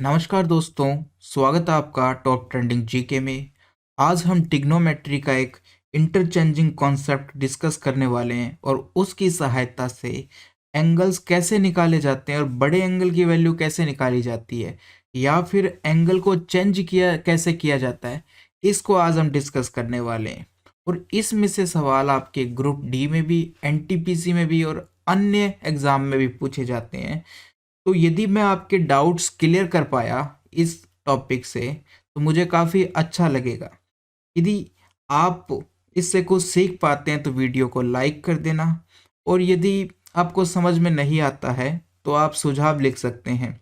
नमस्कार दोस्तों, स्वागत है आपका टॉप ट्रेंडिंग जीके में। आज हम ट्रिग्नोमेट्री का एक इंटरचेंजिंग कॉन्सेप्ट डिस्कस करने वाले हैं और उसकी सहायता से एंगल्स कैसे निकाले जाते हैं और बड़े एंगल की वैल्यू कैसे निकाली जाती है या फिर एंगल को चेंज किया कैसे किया जाता है, इसको आज हम डिस्कस करने वाले हैं। और इसमें से सवाल आपके ग्रुप डी में भी, एनटीपीसी में भी और अन्य एग्जाम में भी पूछे जाते हैं। तो यदि मैं आपके डाउट्स क्लियर कर पाया इस टॉपिक से तो मुझे काफ़ी अच्छा लगेगा। यदि आप इससे कुछ सीख पाते हैं तो वीडियो को लाइक कर देना, और यदि आपको समझ में नहीं आता है तो आप सुझाव लिख सकते हैं।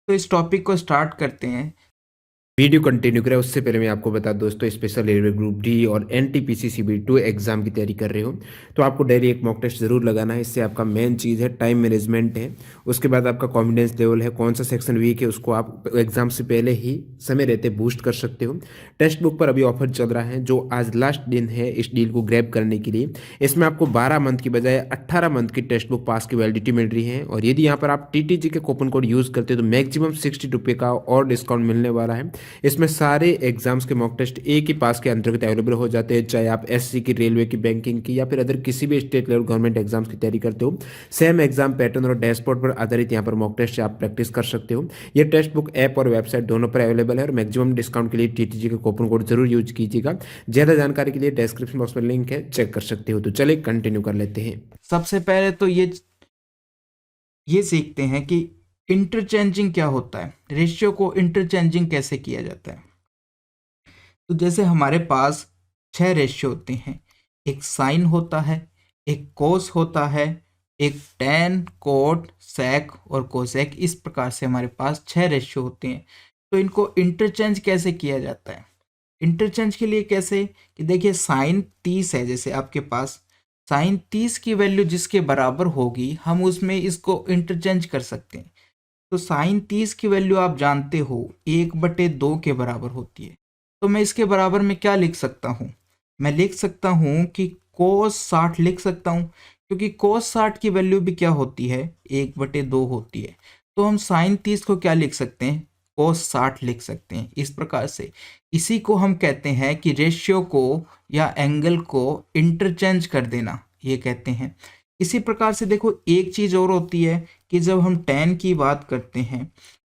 तो इस टॉपिक को स्टार्ट करते हैं। वीडियो कंटिन्यू करें उससे पहले मैं आपको बता दूं दोस्तों, स्पेशल रेलवे ग्रुप डी और एनटीपीसी CB2 एग्जाम की तैयारी कर रहे हो तो आपको डेली एक मॉक टेस्ट जरूर लगाना है। इससे आपका मेन चीज़ है टाइम मैनेजमेंट है, उसके बाद आपका कॉन्फिडेंस लेवल है, कौन सा सेक्शन वीक है उसको आप एग्जाम से पहले ही समय रहते बूस्ट कर सकते हो। टेक्स्ट बुक पर अभी ऑफर चल रहा है जो आज लास्ट दिन है इस डील को ग्रैब करने के लिए। इसमें आपको 12 मंथ की बजाय 18 मंथ की टेक्स्ट बुक पास की वैलिडिटी मिल रही है, और यदि यहाँ पर आप TTG के कूपन कोड यूज़ करते हो तो मैक्सिमम 60 रुपये का और डिस्काउंट मिलने वाला है। इसमें सारे एग्जाम्स के मॉक टेस्ट एक ही पास के अंतर्गत अवेलेबल हो जाते हैं, चाहे आप SC की, रेलवे की, बैंकिंग की या फिर अदर किसी भी स्टेट लेवल गवर्नमेंट एग्जाम्स की तैयारी करते हो। सेम एग्जाम पैटर्न और डैशबोर्ड पर आधारित यहाँ पर मॉक टेस्ट आप प्रैक्टिस कर सकते हो। ये टेक्स्ट बुक ऐप और वेबसाइट दोनों पर अवेलेबल है, और मैक्सिमम डिस्काउंट के लिए TTG का कूपन कोड जरूर यूज कीजिएगा। ज़्यादा जानकारी के लिए डिस्क्रिप्शन बॉक्स में लिंक है, चेक कर सकते हो। तो चलिए कंटिन्यू कर लेते हैं। सबसे पहले तो ये सीखते हैं कि इंटरचेंजिंग क्या होता है, रेशियो को इंटरचेंजिंग कैसे किया जाता है। तो जैसे हमारे पास 6 रेशियो होते हैं। एक साइन होता है, एक कोस होता है, एक टैन, कोट, सेक और कोसेक। इस प्रकार से हमारे पास 6 रेशियो होते हैं। तो इनको इंटरचेंज कैसे किया जाता है? इंटरचेंज के लिए कैसे कि देखिए, साइन 30 है, जैसे आपके पास साइन 30 की वैल्यू जिसके बराबर होगी हम उसमें इसको इंटरचेंज कर सकते हैं। तो साइन 30 की वैल्यू आप जानते हो 1/2 के बराबर होती है। तो मैं इसके बराबर में क्या लिख सकता हूँ? मैं लिख सकता हूँ कि कोस 60 लिख सकता हूँ, क्योंकि कोस 60 की वैल्यू भी क्या होती है? 1/2 होती है। तो हम साइन 30 को क्या लिख सकते हैं? कोस 60 लिख सकते हैं। इस प्रकार से इसी को हम कहते हैं कि रेशियो को या एंगल को इंटरचेंज कर देना, ये कहते हैं। इसी प्रकार से देखो, एक चीज़ और होती है कि जब हम tan की बात करते हैं,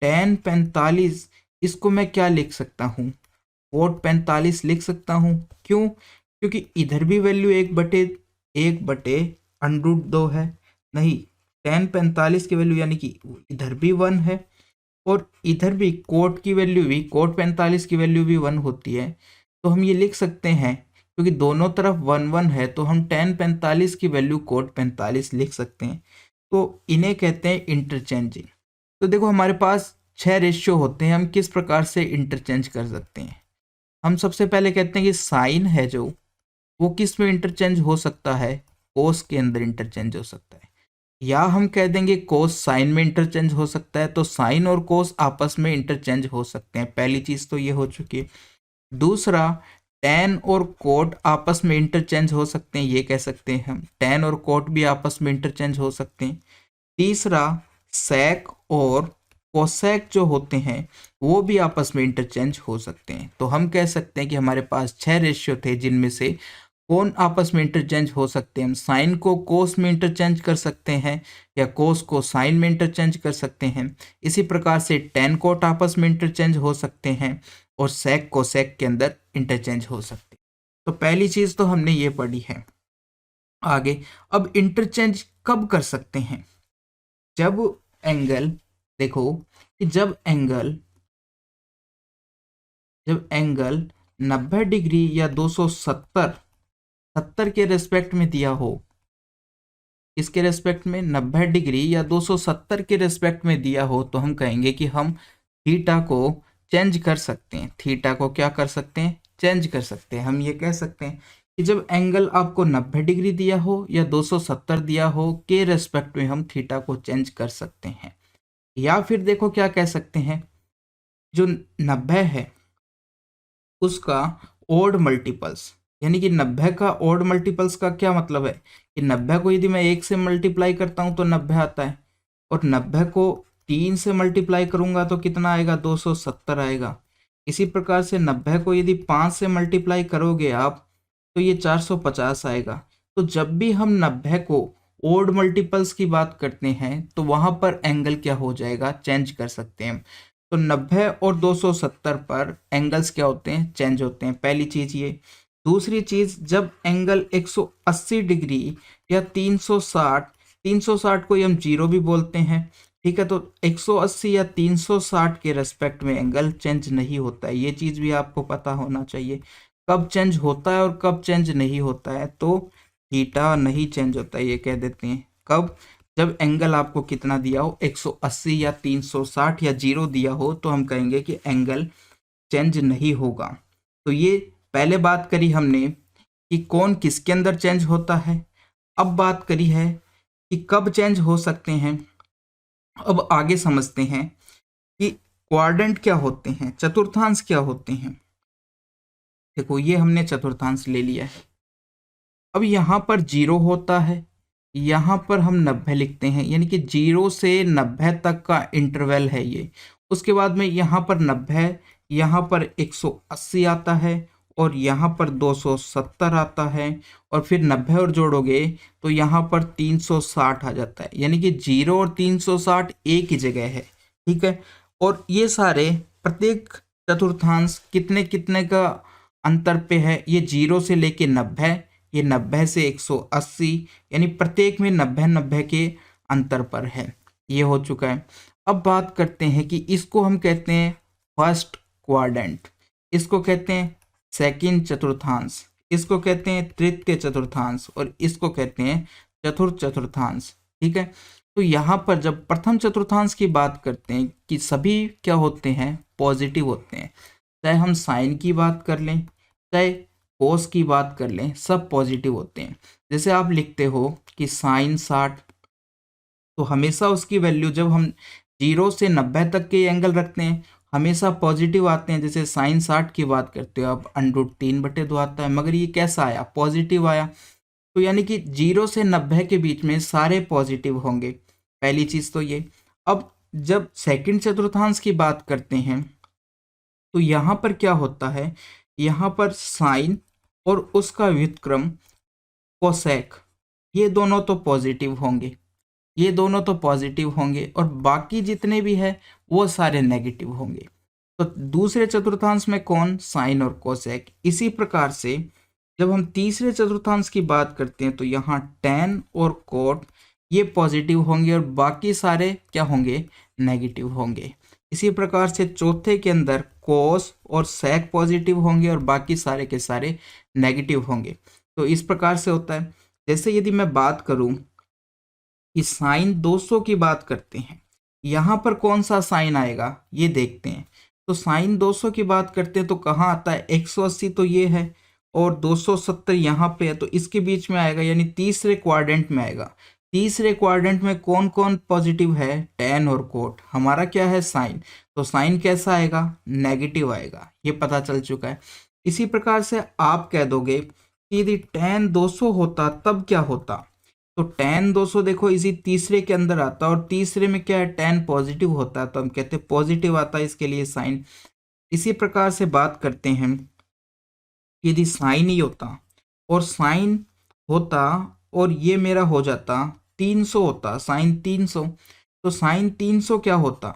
tan 45, इसको मैं क्या लिख सकता हूँ? कोट 45 लिख सकता हूँ। क्यों? क्योंकि इधर भी वैल्यू 1/2 है। नहीं, tan 45 की वैल्यू यानी कि इधर भी 1 है, और इधर भी कोट की वैल्यू भी, कोट 45 की वैल्यू भी 1 होती है। तो हम ये लिख सकते हैं, क्योंकि दोनों तरफ 1 1 है, तो हम tan 45 की वैल्यू कोट 45 लिख सकते हैं। तो इन्हें कहते हैं इंटरचेंजिंग। तो देखो, हमारे पास 6 रेशियो होते हैं, हम किस प्रकार से इंटरचेंज कर सकते हैं। हम सबसे पहले कहते हैं कि साइन है जो, वो किस में इंटरचेंज हो सकता है? कोस के अंदर इंटरचेंज हो सकता है। या हम कह देंगे कोस साइन में इंटरचेंज हो सकता है, तो साइन और कोस आपस में इंटरचेंज हो सकते हैं। पहली चीज़ तो ये हो चुकी है। दूसरा, टैन और कोट आपस में इंटरचेंज हो सकते हैं, ये कह सकते हैं हम। टैन और कोट भी आपस में इंटरचेंज हो सकते हैं। तीसरा, सेक और कोसेक जो होते हैं वो भी आपस में इंटरचेंज हो सकते हैं। तो हम कह सकते हैं कि हमारे पास 6 रेशियो थे, जिनमें से कौन आपस में इंटरचेंज हो सकते हैं? हम साइन को कोस में इंटरचेंज कर सकते हैं, या कोस को साइन में इंटरचेंज कर सकते हैं। इसी प्रकार से टेन कोट आपस में इंटरचेंज हो सकते हैं, और सेक को सेक के अंदर इंटरचेंज हो सकते हैं। तो पहली चीज़ तो हमने ये पढ़ी है। आगे, अब इंटरचेंज कब कर सकते हैं? जब एंगल, देखो कि जब एंगल 90 डिग्री या 270 के रेस्पेक्ट में दिया हो। इसके रेस्पेक्ट में 90 डिग्री या 270 के रेस्पेक्ट में दिया हो, तो हम कहेंगे कि हम थीटा को चेंज कर सकते हैं। थीटा को क्या कर सकते हैं? चेंज कर सकते हैं। हम ये कह सकते हैं कि जब एंगल आपको 90 डिग्री दिया हो या 270 दिया हो के रेस्पेक्ट में हम थीटा को चेंज कर सकते हैं। या फिर देखो, क्या कह सकते हैं, जो 90 है उसका ओड मल्टीपल्स, यानी कि 90 का ओड मल्टीपल्स का क्या मतलब है कि 90 को यदि मैं 1 से मल्टीप्लाई करता हूँ तो 90 आता है, और 90 को 3 से मल्टीप्लाई करूंगा तो कितना आएगा, 270 आएगा। इसी प्रकार से 90 को यदि 5 से मल्टीप्लाई करोगे आप तो ये 450 आएगा। तो जब भी हम 90 को ओड मल्टीपल्स की बात करते हैं तो वहां पर एंगल क्या हो जाएगा, चेंज कर सकते हैं। तो 90 और 270 पर एंगल्स क्या होते हैं, चेंज होते हैं, पहली चीज ये। दूसरी चीज, जब एंगल 180 डिग्री या 360 को हम जीरो भी बोलते हैं, ठीक है, तो 180 या 360 के रेस्पेक्ट में एंगल चेंज नहीं होता है। ये चीज भी आपको पता होना चाहिए, कब चेंज होता है और कब चेंज नहीं होता है। तो थीटा नहीं चेंज होता है, ये कह देते हैं। कब, जब एंगल आपको कितना दिया हो, 180 या 360 या जीरो दिया हो, तो हम कहेंगे कि एंगल चेंज नहीं होगा। तो ये पहले बात करी हमने कि कौन किसके अंदर चेंज होता है। अब बात करी है कि कब चेंज हो सकते हैं। अब आगे समझते हैं कि क्वाड्रेंट क्या होते हैं, चतुर्थांश क्या होते हैं। देखो ये हमने चतुर्थांश ले लिया है। अब यहाँ पर जीरो होता है, यहाँ पर हम 90 लिखते हैं, यानी कि 0 से 90 तक का इंटरवल है ये। उसके बाद में यहाँ पर 90, यहाँ पर 180 आता है और यहाँ पर 270 आता है, और फिर 90 और जोड़ोगे तो यहाँ पर 360 आ जाता है। यानी कि 0 और 360 एक ही जगह है, ठीक है। और ये सारे प्रत्येक चतुर्थांश कितने कितने का अंतर पे है, ये 0 से लेके 90, ये 90 से 180, यानी प्रत्येक में 90 के अंतर पर है। ये हो चुका है। अब बात करते हैं कि इसको हम कहते हैं फर्स्ट क्वाड्रेंट, इसको कहते हैं सेकंड चतुर्थांश, इसको कहते हैं तृतीय चतुर्थांश, और इसको कहते हैं चतुर्थ चतुर्थांश, ठीक है। तो यहाँ पर जब प्रथम चतुर्थांश की बात करते हैं कि सभी क्या होते हैं, पॉजिटिव होते हैं। चाहे हम साइन की बात कर लें, चाहे कोस की बात कर लें, सब पॉजिटिव होते हैं। जैसे आप लिखते हो कि साइन 60, तो हमेशा उसकी वैल्यू, जब हम 0 से 90 तक के एंगल रखते हैं, हमेशा पॉजिटिव आते हैं। जैसे साइन 60 की बात करते हो आप, √3/2 आता है, मगर ये कैसा आया, पॉजिटिव आया। तो यानी कि 0 से 90 के बीच में सारे पॉजिटिव होंगे, पहली चीज तो ये। अब जब सेकंड चतुर्थांश की बात करते हैं तो यहाँ पर क्या होता है, यहाँ पर साइन और उसका व्युत्क्रम कोसेक, ये दोनों तो पॉजिटिव होंगे, ये दोनों तो पॉजिटिव होंगे, और बाकी जितने भी है वो सारे नेगेटिव होंगे। तो दूसरे चतुर्थांश में कौन, साइन और कोसेक। इसी प्रकार से जब हम तीसरे चतुर्थांश की बात करते हैं तो यहाँ टैन और कोट ये पॉजिटिव होंगे और बाकी सारे क्या होंगे, नेगेटिव होंगे। इसी प्रकार से चौथे के अंदर कोस और सेक पॉजिटिव होंगे और बाकी सारे के सारे नेगेटिव होंगे। तो इस प्रकार से होता है। जैसे यदि मैं बात करूं कि साइन 200 की बात करते हैं, यहाँ पर कौन सा साइन आएगा ये देखते हैं। तो साइन 200 की बात करते हैं तो कहाँ आता है, 180 तो ये है और 270 यहाँ पे है, तो इसके बीच में आएगा, यानी तीसरे क्वाड्रेंट में आएगा। तीसरे क्वाड्रेंट में कौन कौन पॉजिटिव है, टैन और कोट। हमारा क्या है, साइन, तो साइन कैसा आएगा, नेगेटिव आएगा, ये पता चल चुका है। इसी प्रकार से आप कह दोगे कि यदि टैन 200 होता तब क्या होता, तो टैन 200 देखो इसी तीसरे के अंदर आता, और तीसरे में क्या है, टैन पॉजिटिव होता है, तो हम कहते हैं पॉजिटिव आता है, इसके लिए साइन। इसी प्रकार से बात करते हैं यदि साइन ही होता और साइन होता और ये मेरा हो जाता 300 होता, साइन 300, तो साइन 300 क्या होता,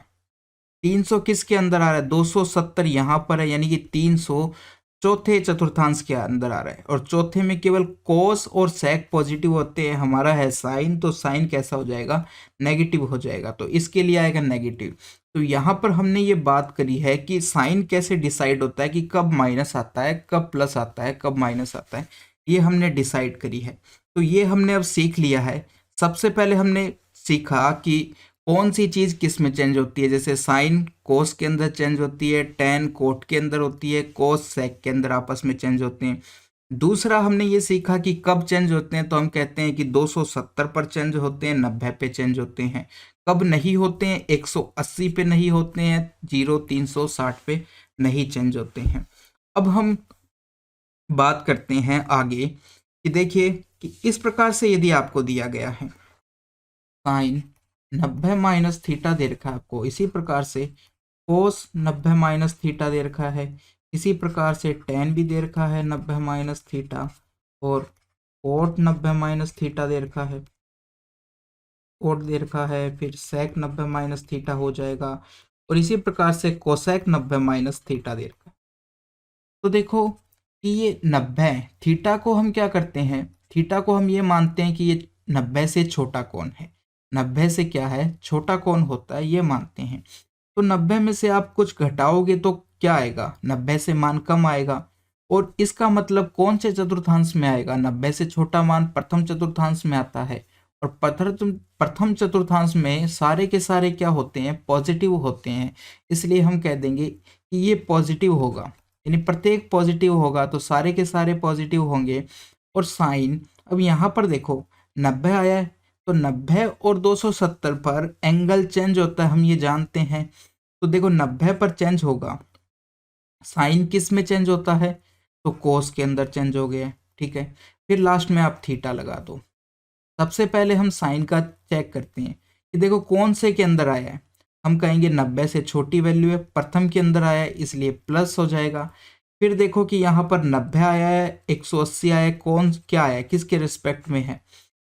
300 किसके अंदर आ रहा है, 270 यहाँ पर है, यानी कि 300 चौथे चतुर्थांश के अंदर आ रहा है, और चौथे में केवल कोस और सेक पॉजिटिव होते हैं। हमारा है साइन, तो साइन कैसा हो जाएगा, नेगेटिव हो जाएगा, तो इसके लिए आएगा नेगेटिव। तो यहाँ पर हमने ये बात करी है कि साइन कैसे डिसाइड होता है, कि कब माइनस आता है, कब प्लस आता है, कब माइनस आता है, ये हमने डिसाइड करी है। तो ये हमने अब सीख लिया है। सबसे पहले हमने सीखा कि कौन सी चीज़ किस में चेंज होती है। जैसे साइन कोस के अंदर चेंज होती है, टैन कोट के अंदर होती है, कोस सेक के अंदर आपस में चेंज होते हैं। दूसरा हमने ये सीखा कि कब चेंज होते हैं, तो हम कहते हैं कि 270 पर चेंज होते हैं, 90 पे चेंज होते हैं। कब नहीं होते हैं, 180 पे नहीं होते हैं, 0 360 पे नहीं चेंज होते हैं। अब हम बात करते हैं आगे कि देखिए कि इस प्रकार से यदि आपको दिया गया है साइन 90 माइनस थीटा दे रखा है आपको, इसी प्रकार से कोस 90 माइनस थीटा दे रखा है, इसी प्रकार से टेन भी दे रखा है 90 माइनस थीटा, और कोट 90 माइनस थीटा दे रखा है, कोट दे रखा है, फिर सेक 90 माइनस थीटा हो जाएगा, और इसी प्रकार से कोसेक 90 माइनस थीटा दे रखा है। तो देखो कि ये 90 थीटा को हम क्या करते हैं, थीटा को हम ये मानते हैं कि ये 90 से छोटा कौन है, 90 से क्या है छोटा कौन होता है ये मानते हैं। तो 90 में से आप कुछ घटाओगे तो क्या आएगा, 90 से मान कम आएगा, और इसका मतलब कौन से चतुर्थांश में आएगा, 90 से छोटा मान प्रथम चतुर्थांश में आता है, और प्रथम चतुर्थांश में सारे के सारे क्या होते हैं, पॉजिटिव होते हैं, इसलिए हम कह देंगे कि ये पॉजिटिव होगा, यानी प्रत्येक पॉजिटिव होगा तो सारे के सारे पॉजिटिव होंगे। और साइन, अब यहाँ पर देखो 90 आया है, तो 90 और 270 पर एंगल चेंज होता है, हम ये जानते हैं। तो देखो 90 पर चेंज होगा, साइन किस में चेंज होता है, तो कोस के अंदर चेंज हो गया, ठीक है। फिर लास्ट में आप थीटा लगा दो। सबसे पहले हम साइन का चेक करते हैं कि देखो कौन से के अंदर आया है, हम कहेंगे 90 से छोटी वैल्यू है, प्रथम के अंदर आया है इसलिए प्लस हो जाएगा। फिर देखो कि यहाँ पर 90 आया है, 180 आया है, कौन क्या आया है, किसके रिस्पेक्ट में है,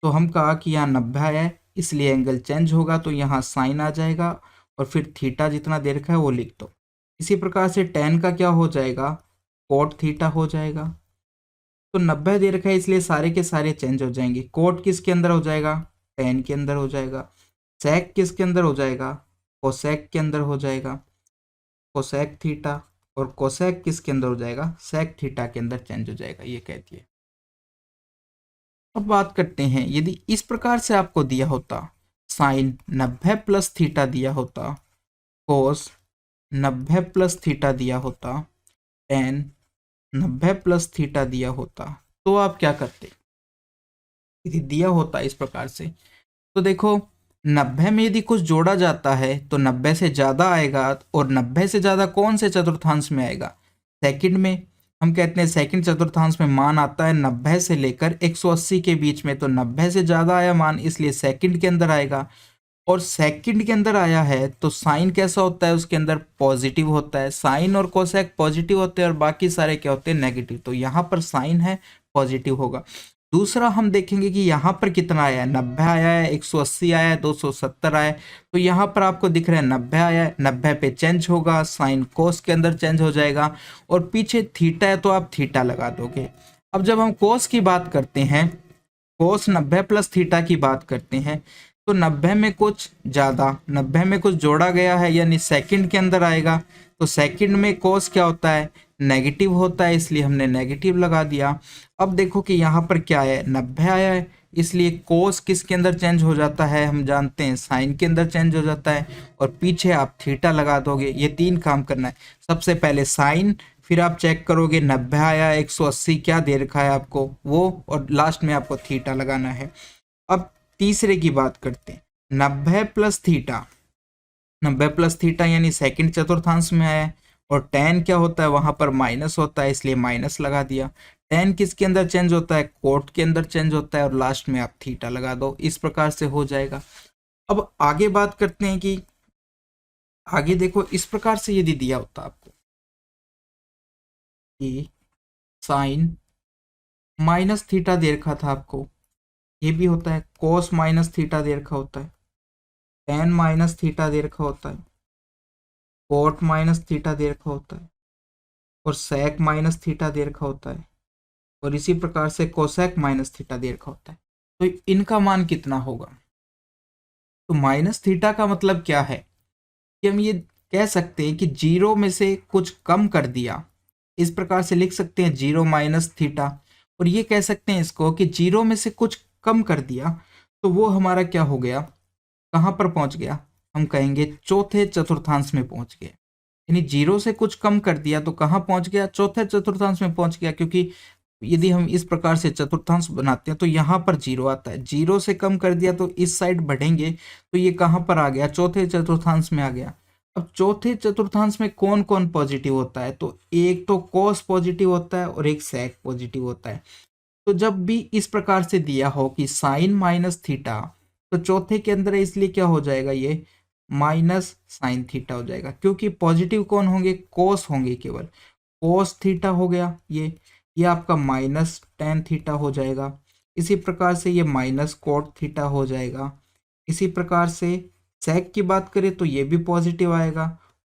तो हम कहा कि यहाँ 90 आया है इसलिए एंगल चेंज होगा, तो यहाँ साइन आ जाएगा, और फिर थीटा जितना दे रखा है वो लिख दो। इसी प्रकार से टेन का क्या हो जाएगा, कोट थीटा हो जाएगा। तो 90 दे रखा है इसलिए सारे के सारे चेंज हो जाएंगे, कोट किसके अंदर हो जाएगा, टेन के अंदर हो जाएगा, सेक किसके अंदर हो जाएगा, कोसेक के अंदर हो जाएगा, कोसेक थीटा, और कोसेक किसके अंदर हो जाएगा, सेक थीटा के अंदर चेंज हो जाएगा, ये कह दिए। अब बात करते हैं, यदि इस प्रकार से आपको दिया होता, साइन 90 प्लस थीटा दिया होता, कोस 90 प्लस थीटा दिया होता, टेन 90 प्लस थीटा दिया होता, तो आप क्या करते, यदि दिया होता इस प्रकार से, तो देखो 90 में यदि कुछ जोड़ा जाता है तो 90 से ज़्यादा आएगा, और 90 से ज़्यादा कौन से चतुर्थांश में आएगा, सेकंड में। हम कहते हैं सेकंड चतुर्थांश में मान आता है 90 से लेकर 180 के बीच में, तो 90 से ज़्यादा आया मान इसलिए सेकंड के अंदर आएगा, और सेकंड के अंदर आया है तो साइन कैसा होता है, उसके अंदर पॉजिटिव होता है, साइन और कोसेक पॉजिटिव होते हैं और बाकी सारे क्या होते हैं, नेगेटिव, तो यहाँ पर साइन है पॉजिटिव होगा। दूसरा हम देखेंगे कि यहाँ पर कितना आया है, 90 आया है, 180 आया है, 270 आया है, तो यहाँ पर आपको दिख रहा है 90 आया है, 90 पे चेंज होगा, साइन कोस के अंदर चेंज हो जाएगा, और पीछे थीटा है तो आप थीटा लगा दोगे। अब जब हम कोस की बात करते हैं, कोस 90 प्लस थीटा की बात करते हैं, तो 90 में कुछ ज़्यादा, 90 में कुछ जोड़ा गया है यानी सेकंड के अंदर आएगा, तो सेकंड में कोस क्या होता है, नेगेटिव होता है, इसलिए हमने नेगेटिव लगा दिया। अब देखो कि यहाँ पर क्या है, 90 आया है इसलिए कोस किसके अंदर चेंज हो जाता है, हम जानते हैं साइन के अंदर चेंज हो जाता है, और पीछे आप थीटा लगा दोगे। ये तीन काम करना है, सबसे पहले साइन, फिर आप चेक करोगे 90 आया, 180 क्या दे रखा है आपको वो, और लास्ट में आपको थीटा लगाना है। अब तीसरे की बात करते हैं, 90 प्लस थीटा, 90 प्लस थीटा यानी सेकंड चतुर्थांश में आया है, और टेन क्या होता है, वहां पर माइनस होता है इसलिए माइनस लगा दिया। टेन किसके अंदर चेंज होता है, कोट के अंदर चेंज होता है, और लास्ट में आप थीटा लगा दो, इस प्रकार से हो जाएगा। अब आगे बात करते हैं कि आगे देखो इस प्रकार से यदि दिया होता आपको कि साइन माइनस थीटा दे रखा था आपको, ये भी होता है, कोस माइनस थीटा दे रखा होता है, टेन माइनस थीटा दे रखा होता है, कोट माइनस थीटा दे रखा होता है, और सेक माइनस थीटा दे रखा होता है, और इसी प्रकार से कोसेक माइनस थीटा दे रखा होता है। तो इनका मान कितना होगा, तो माइनस थीटा का मतलब क्या है कि हम ये कह सकते हैं कि जीरो में से कुछ कम कर दिया, इस प्रकार से लिख सकते हैं जीरो माइनस थीटा, और ये कह सकते हैं इसको कि जीरो में से कुछ कम कर दिया, तो वो हमारा क्या हो गया, कहाँ पर पहुंच गया, हम कहेंगे चौथे चतुर्थांश में पहुंच गया। यानी जीरो से कुछ कम कर दिया तो कहाँ पहुंच गया, चौथे चतुर्थांश में पहुंच गया, क्योंकि यदि हम इस प्रकार से चतुर्थांश बनाते हैं तो यहाँ पर जीरो आता है, जीरो से कम कर दिया तो इस साइड बढ़ेंगे, तो ये कहाँ पर आ गया, चौथे चतुर्थांश में आ गया। अब चौथे चतुर्थांश में कौन कौन पॉजिटिव होता है, तो एक तो कोस पॉजिटिव होता है और एक सेक पॉजिटिव होता है। तो जब भी इस प्रकार से दिया हो कि साइन माइनस थीटा तो चौथे के अंदर है, इसलिए क्या हो जाएगा, ये माइनस साइन थीटा हो जाएगा, क्योंकि पॉजिटिव कौन होंगे, कोस होंगे, केवल कोस थीटा हो गया ये आपका माइनस टेन थीटा हो जाएगा। इसी प्रकार से ये माइनस कोट थीटा हो जाएगा। इसी प्रकार से सेक की बात करें तो ये भी पॉजिटिव आएगा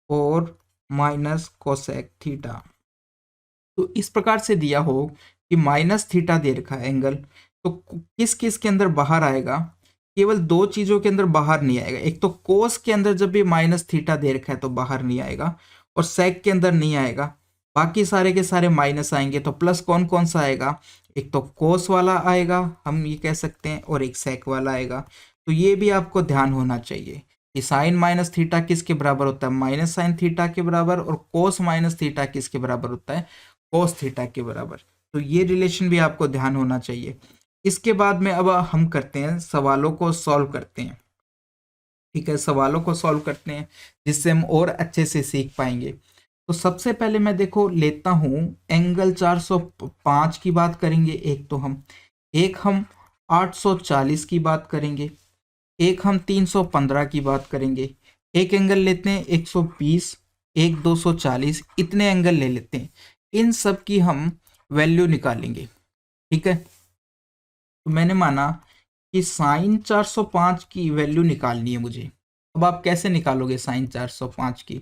और माइनस कोसेक थीटा। तो इस प्रकार से दिया हो कि माइनस थीटा दे रखा है एंगल, तो किस किस के अंदर बाहर आएगा, केवल दो चीजों के अंदर बाहर नहीं आएगा। एक तो कोस के अंदर जब भी माइनस थीटा दे रखा है तो बाहर नहीं आएगा, और सेक के अंदर नहीं आएगा, बाकी सारे के सारे माइनस आएंगे। तो प्लस कौन कौन सा आएगा, एक तो कोस वाला आएगा हम ये कह सकते हैं, और एक सेक वाला आएगा। तो ये भी आपको ध्यान होना चाहिए कि साइन माइनस थीटा किसके बराबर होता है, माइनस साइन थीटा के बराबर, और कोस माइनस थीटा किसके बराबर होता है, कोस थीटा के बराबर। तो ये रिलेशन भी आपको ध्यान होना चाहिए। इसके बाद में अब हम करते हैं, सवालों को सॉल्व करते हैं। ठीक है, सवालों को सॉल्व करते हैं जिससे हम और अच्छे से सीख पाएंगे। तो सबसे पहले मैं देखो लेता हूं एंगल 405 की बात करेंगे, एक हम 840 की बात करेंगे, एक हम 315 की बात करेंगे, एक एंगल लेते हैं 120, एक 240, इतने एंगल ले लेते हैं। इन सब की हम वैल्यू निकालेंगे। ठीक है, तो मैंने माना कि साइन 405 की वैल्यू निकालनी है मुझे। अब आप कैसे निकालोगे साइन 405 की,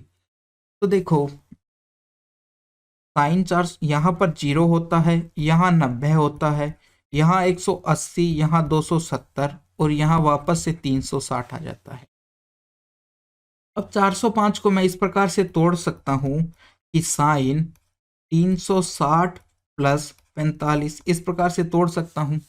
तो देखो साइन 4 यहाँ पर 0 होता है, यहाँ 90 होता है, यहाँ 180, यहाँ 270, और यहाँ वापस से 360 आ जाता है। अब 405 को मैं इस प्रकार से तोड़ सकता हूँ कि साइन 360 प्लस 45, इस प्रकार से तोड़ सकता हूँ।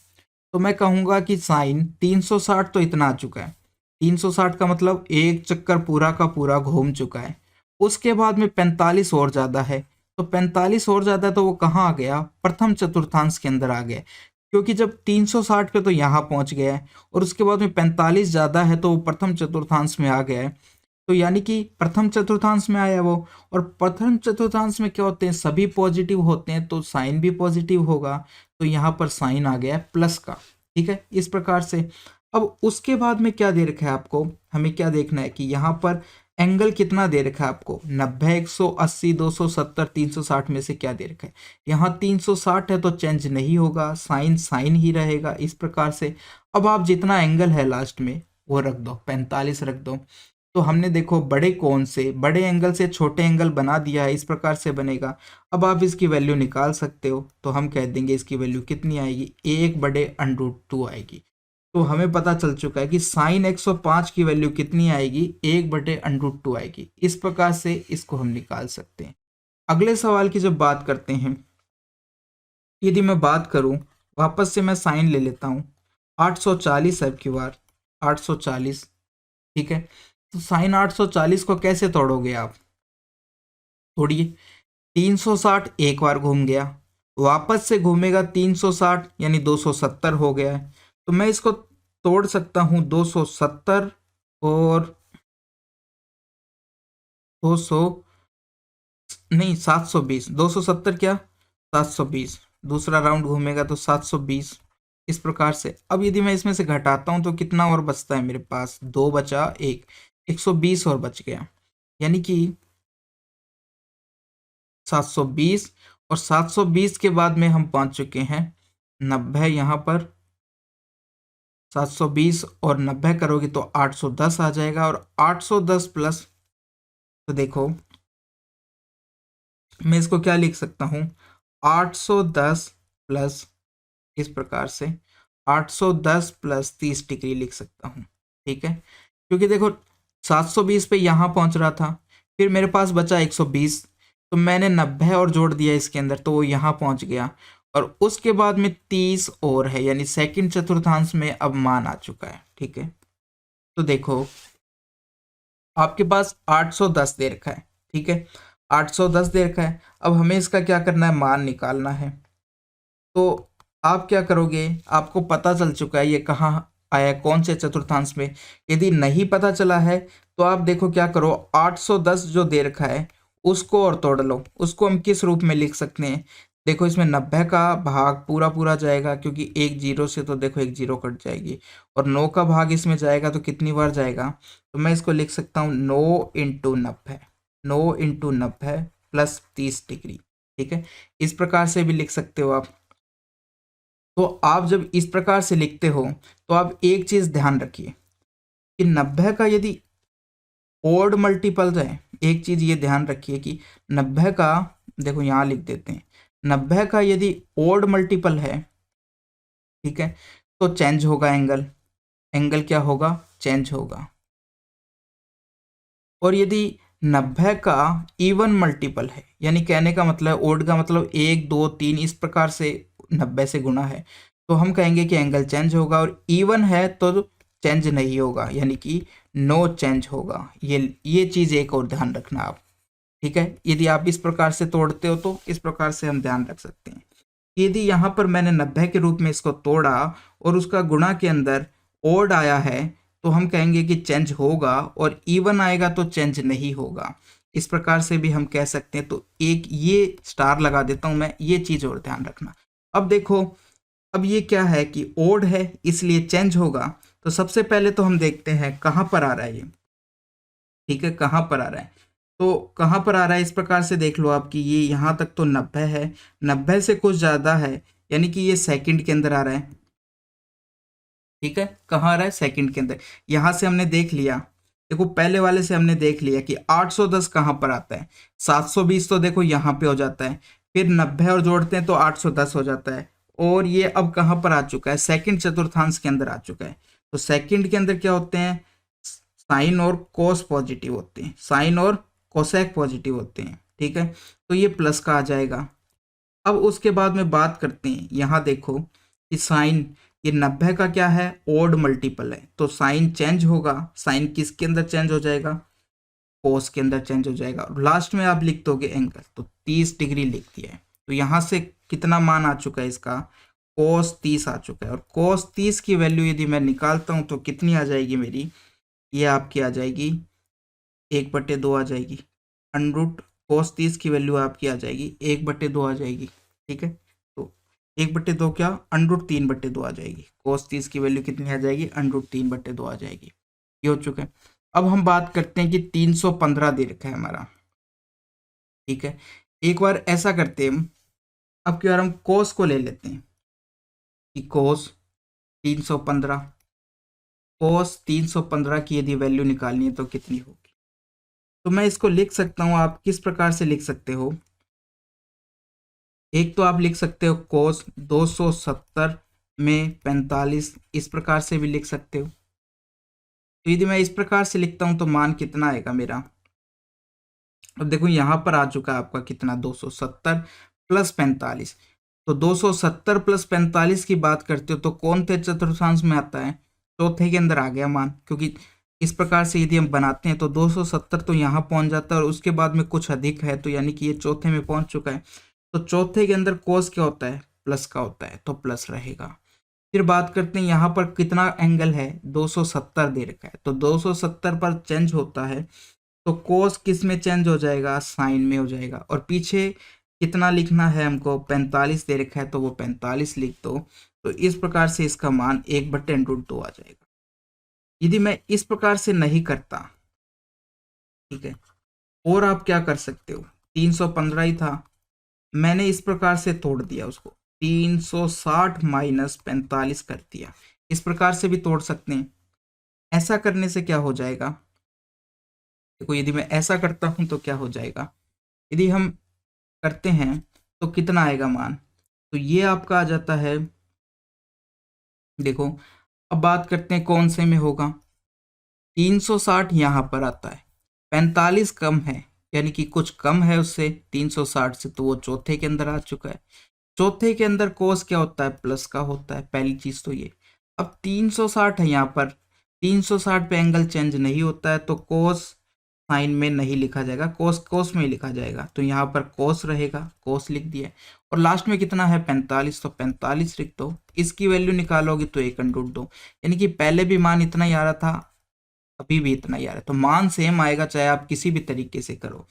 तो मैं कहूँगा कि साइन 360 तो इतना आ चुका है, 360 का मतलब एक चक्कर पूरा का पूरा घूम चुका है। उसके बाद में 45 और ज़्यादा है, तो 45 और ज़्यादा है तो वो कहाँ आ गया, प्रथम चतुर्थांश के अंदर आ गया, क्योंकि जब 360 पे तो यहाँ पहुँच गया है, और उसके बाद में 45 ज़्यादा है तो वो प्रथम चतुर्थांश में आ गया है। तो यानी कि प्रथम चतुर्थांश में आया वो, और प्रथम चतुर्थांश में क्या होते हैं, सभी पॉजिटिव होते हैं, तो साइन भी पॉजिटिव होगा। तो यहाँ पर साइन आ गया है प्लस का। ठीक है, इस प्रकार से। अब उसके बाद में क्या दे रखा है आपको, हमें क्या देखना है कि यहाँ पर एंगल कितना दे रखा है आपको, 90, 180, 270, 360 में से क्या दे रखा है, यहाँ 360 है तो चेंज नहीं होगा, साइन साइन ही रहेगा, इस प्रकार से। अब आप जितना एंगल है लास्ट में वो रख दो, 45 रख दो। तो हमने देखो बड़े कोण से, बड़े एंगल से छोटे एंगल बना दिया है, इस प्रकार से बनेगा। अब आप इसकी वैल्यू निकाल सकते हो, तो हम कह देंगे इसकी वैल्यू कितनी आएगी, 1/√2 आएगी। तो हमें पता चल चुका है कि साइन 105 की वैल्यू कितनी आएगी, 1/√2 आएगी। इस प्रकार से इसको हम निकाल सकते हैं। अगले सवाल की जब बात करते हैं, यदि मैं बात करूं, वापस से मैं साइन ले लेता हूं, 840 है अब की बार, 840। ठीक है, तो साइन 840 को कैसे तोड़ोगे आप, तोड़िए, 360 एक बार घूम गया, वापस से घूमेगा 360, यानी 270 हो गया है। तो मैं इसको तोड़ सकता हूं 270 और 200 नहीं 720, 270 क्या 720, दूसरा राउंड घूमेगा तो 720, इस प्रकार से। अब यदि मैं इसमें से घटाता हूं तो कितना और बचता है मेरे पास, 2 बचा 1, 120 और बच गया, यानी कि 720, और 720 के बाद में हम पहुंच चुके हैं 90, यहाँ पर 720 और 90 करोगे तो 810 आ जाएगा, और 810 प्लस, तो देखो मैं इसको क्या लिख सकता हूँ, 810 प्लस, इस प्रकार से 810 प्लस 30 डिग्री लिख सकता हूँ। ठीक है, क्योंकि देखो 720 पे यहाँ पहुँच रहा था, फिर मेरे पास बचा 120, तो मैंने 90 और जोड़ दिया इसके अंदर, तो वो यहाँ पहुँच गया, और उसके बाद में 30 और है, यानी सेकंड चतुर्थांश में अब मान आ चुका है। ठीक है, तो देखो आपके पास 810 दे रखा है। ठीक है, 810 दे रखा है, अब हमें इसका क्या करना है, मान निकालना है। तो आप क्या करोगे, आपको पता चल चुका है ये कहाँ आया, कौन से चतुर्थांश में। यदि नहीं पता चला है तो आप देखो क्या करो, 810 जो दे रखा है उसको और तोड़ लो। उसको हम किस रूप में लिख सकते हैं, देखो इसमें 90 का भाग पूरा पूरा जाएगा, क्योंकि एक जीरो से तो देखो एक जीरो कट जाएगी, और 9 का भाग इसमें जाएगा तो कितनी बार जाएगा, तो मैं इसको लिख सकता हूँ 9 × 90, 9 × 90 प्लस 30 डिग्री। ठीक है, इस प्रकार से भी लिख सकते हो आप। तो आप जब इस प्रकार से लिखते हो तो आप एक चीज ध्यान रखिए कि 90 का यदि ओड मल्टीपल्स है, एक चीज ये ध्यान रखिए कि 90 का, देखो यहां लिख देते हैं, 90 का यदि ओड मल्टीपल है, ठीक है, तो चेंज होगा एंगल, एंगल क्या होगा, चेंज होगा। और यदि 90 का इवन मल्टीपल है, यानी कहने का मतलब ओड का मतलब 1 2 3 इस प्रकार से 90 से गुना है, तो हम कहेंगे कि एंगल चेंज होगा। और इवन है तो चेंज नहीं होगा, यानी कि नो चेंज होगा। ये चीज़ एक और ध्यान रखना आप। ठीक है, यदि आप इस प्रकार से तोड़ते हो तो इस प्रकार से हम ध्यान रख सकते हैं। यदि यहाँ पर मैंने 90 के रूप में इसको तोड़ा और उसका गुणा के अंदर ओड आया है, तो हम कहेंगे कि चेंज होगा, और इवन आएगा तो चेंज नहीं होगा। इस प्रकार से भी हम कह सकते हैं। तो एक ये स्टार लगा देता हूं मैं, ये चीज और ध्यान रखना। अब देखो, अब ये क्या है कि ओड है इसलिए चेंज होगा। तो सबसे पहले तो हम देखते हैं कहाँ पर आ रहा है ये। ठीक है, कहाँ पर आ रहा है, तो कहाँ पर आ रहा है, इस प्रकार से देख लो आप कि ये यहाँ तक तो 90 है, 90 से कुछ ज़्यादा है, यानी कि ये सेकंड के अंदर आ रहा है। ठीक है, कहाँ आ रहा है, सेकंड के अंदर। यहाँ से हमने देख लिया, देखो पहले वाले से हमने देख लिया कि 810 कहाँ पर आता है, 720 तो देखो यहाँ पे हो जाता है, फिर 90 और जोड़ते हैं तो 810 हो जाता है। और ये अब कहाँ पर आ चुका है, सेकंड चतुर्थांश के अंदर आ चुका है। तो सेकंड के अंदर क्या होते हैं, साइन और कोस पॉजिटिव होते हैं, साइन और कोसेक पॉजिटिव होते हैं। ठीक है, तो ये प्लस का आ जाएगा। अब उसके बाद में बात करते हैं, यहाँ देखो कि साइन, ये 90 का क्या है, ओड मल्टीपल है, तो साइन चेंज होगा। साइन किसके अंदर चेंज हो जाएगा, कोस के अंदर चेंज हो जाएगा। और लास्ट में आप लिख दोगे एंगल, तो 30 डिग्री लिख दिया है। तो यहाँ से कितना मान आ चुका है इसका, कोस 30 आ चुका है। और कोस 30 की वैल्यू यदि मैं निकालता हूँ तो कितनी आ जाएगी मेरी, ये आपकी आ जाएगी 1/2 आ जाएगी। अंडरूट कोस 30 की वैल्यू आपकी आ जाएगी 1/2 आ जाएगी। ठीक है, तो 1/2 क्या, अंडरूट 3/2 आ जाएगी। कोस 30 की वैल्यू कितनी आ जाएगी, अंडरूट 3/2 आ जाएगी। ये हो चुका है। अब हम बात करते हैं कि 315 दे रखा है हमारा। ठीक है, एक बार ऐसा करते हैं, अब की बार हम कोस को ले लेते हैं कि कोस 315, कोस 315 की यदि वैल्यू निकालनी है तो कितनी होगी। तो मैं इसको लिख सकता हूँ, आप किस प्रकार से लिख सकते हो, एक तो आप लिख सकते हो कोस 270 में 45, इस प्रकार से भी लिख सकते हो। तो यदि मैं इस प्रकार से लिखता हूं तो मान कितना आएगा मेरा, अब देखो यहां पर आ चुका है आपका कितना, 270 प्लस 45। तो 270 प्लस 45 की बात करते हो तो कौन थे चतुर्थांश में आता है, चौथे के अंदर आ गया मान, क्योंकि इस प्रकार से यदि हम बनाते हैं तो 270 तो यहाँ पहुंच जाता है और उसके बाद में कुछ अधिक है, तो यानी कि ये चौथे में पहुंच चुका है। तो चौथे के अंदर कोस क्या होता है, प्लस का होता है, तो प्लस रहेगा। फिर बात करते हैं यहाँ पर कितना एंगल है, 270 दे रखा है, तो 270 पर चेंज होता है तो कोस किस में चेंज हो जाएगा, साइन में हो जाएगा। और पीछे कितना लिखना है हमको, 45 दे रखा है, तो वो 45 लिख दो। तो इस प्रकार से इसका मान 1/√2 आ जाएगा। यदि मैं इस प्रकार से नहीं करता, ठीक है, और आप क्या कर सकते हो, 315 ही था, मैंने इस प्रकार से तोड़ दिया उसको, 360 माइनस 45 कर दिया। इस प्रकार से भी तोड़ सकते हैं। ऐसा करने से क्या हो जाएगा, देखो यदि मैं ऐसा करता हूं तो क्या हो जाएगा, यदि हम करते हैं तो कितना आएगा मान, तो ये आपका आ जाता है, देखो अब बात करते हैं कौन से में होगा, 360 यहाँ पर आता है, 45 कम है, यानी कि कुछ कम है उससे 360 से, तो वो चौथे के अंदर आ चुका है। चौथे के अंदर कोस क्या होता है, प्लस का होता है, पहली चीज तो ये। अब 360 है यहाँ पर, 360 पे एंगल चेंज नहीं होता है, तो कोस साइन में नहीं लिखा जाएगा, कोस कोस में ही लिखा जाएगा। तो यहाँ पर कोस रहेगा, कोस लिख दिया। और लास्ट में कितना है, 45, तो 45 लिख दो। इसकी वैल्यू निकालोगे तो 1/2, यानी कि पहले भी मान इतना ही आ रहा था, अभी भी इतना ही आ रहा है, तो मान सेम आएगा चाहे आप किसी भी तरीके से करो।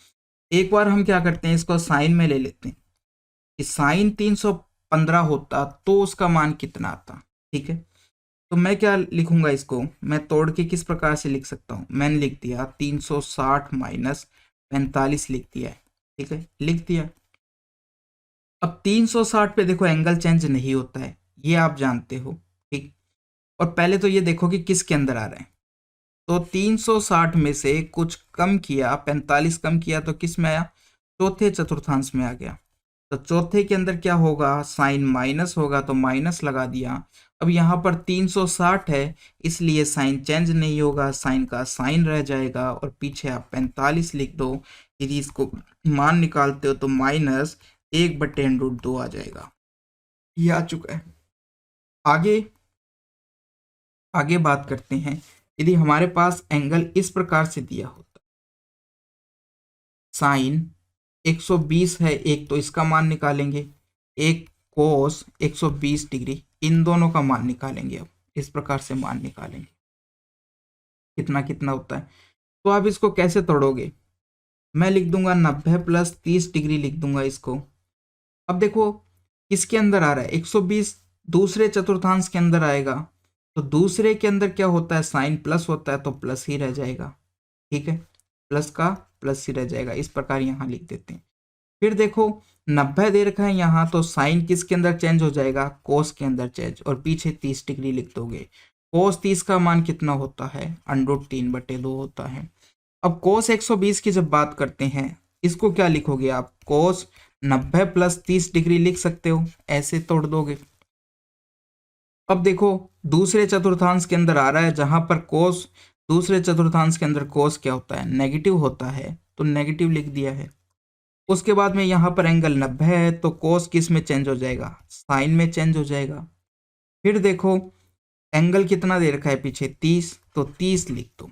एक बार हम क्या करते हैं, इसको साइन में ले लेते हैं कि साइन 315 होता तो उसका मान कितना आता। ठीक है, तो मैं क्या लिखूंगा इसको, मैं तोड़ के किस प्रकार से लिख सकता हूँ, मैंने लिख दिया 360 माइनस 45 लिख दिया है। ठीक है, लिख दिया। अब 360 पे देखो एंगल चेंज नहीं होता है, ये आप जानते हो। ठीक, और पहले तो ये देखो कि किसके अंदर आ रहा है, तो 360 में से कुछ कम किया, 45 कम किया तो किस में आया, चौथे चतुर्थांश में आ गया। तो चौथे के अंदर क्या होगा, साइन माइनस होगा तो माइनस लगा दिया। अब यहाँ पर 360 है इसलिए साइन चेंज नहीं होगा, साइन का साइन रह जाएगा और पीछे आप 45 लिख दो। यदि इसको मान निकालते हो तो माइनस 1/√2 आ जाएगा। ये आ चुका है। आगे आगे बात करते हैं, यदि हमारे पास एंगल इस प्रकार से दिया होता, साइन 120 है एक, तो इसका मान निकालेंगे, एक कोस 120 डिग्री, इन दोनों का मान निकालेंगे। अब इस प्रकार से मान निकालेंगे कितना कितना होता है। तो आप इसको कैसे तोड़ोगे, मैं लिख दूंगा 90 + 30 डिग्री लिख दूंगा इसको। अब देखो किसके अंदर आ रहा है, 120 दूसरे चतुर्थांश के अंदर आएगा, तो दूसरे के अंदर क्या होता है, साइन प्लस होता है तो प्लस ही रह जाएगा। ठीक है, प्लस का प्लस ही रह जाएगा, इस प्रकार यहाँ लिख देते हैं। फिर देखो 90 दे रखा है यहाँ, तो साइन किसके अंदर चेंज हो जाएगा, कोस के अंदर चेंज, और पीछे 30 डिग्री लिख दोगे। कोस 30 का मान कितना होता है, √3/2 होता है। अब कोस 120 की जब बात करते हैं, इसको क्या लिखोगे आप, कोस 90 + 30 डिग्री लिख सकते हो, ऐसे तोड़ दोगे। अब देखो दूसरे चतुर्थांश के अंदर आ रहा है, जहां पर कोस, दूसरे चतुर्थांश के अंदर कोस क्या होता है, नेगेटिव होता है, तो नेगेटिव लिख दिया है। उसके बाद में यहाँ पर एंगल 90 है तो कोस किस में चेंज हो जाएगा, साइन में चेंज हो जाएगा। फिर देखो एंगल कितना दे रखा है पीछे, 30, तो 30 लिख दो।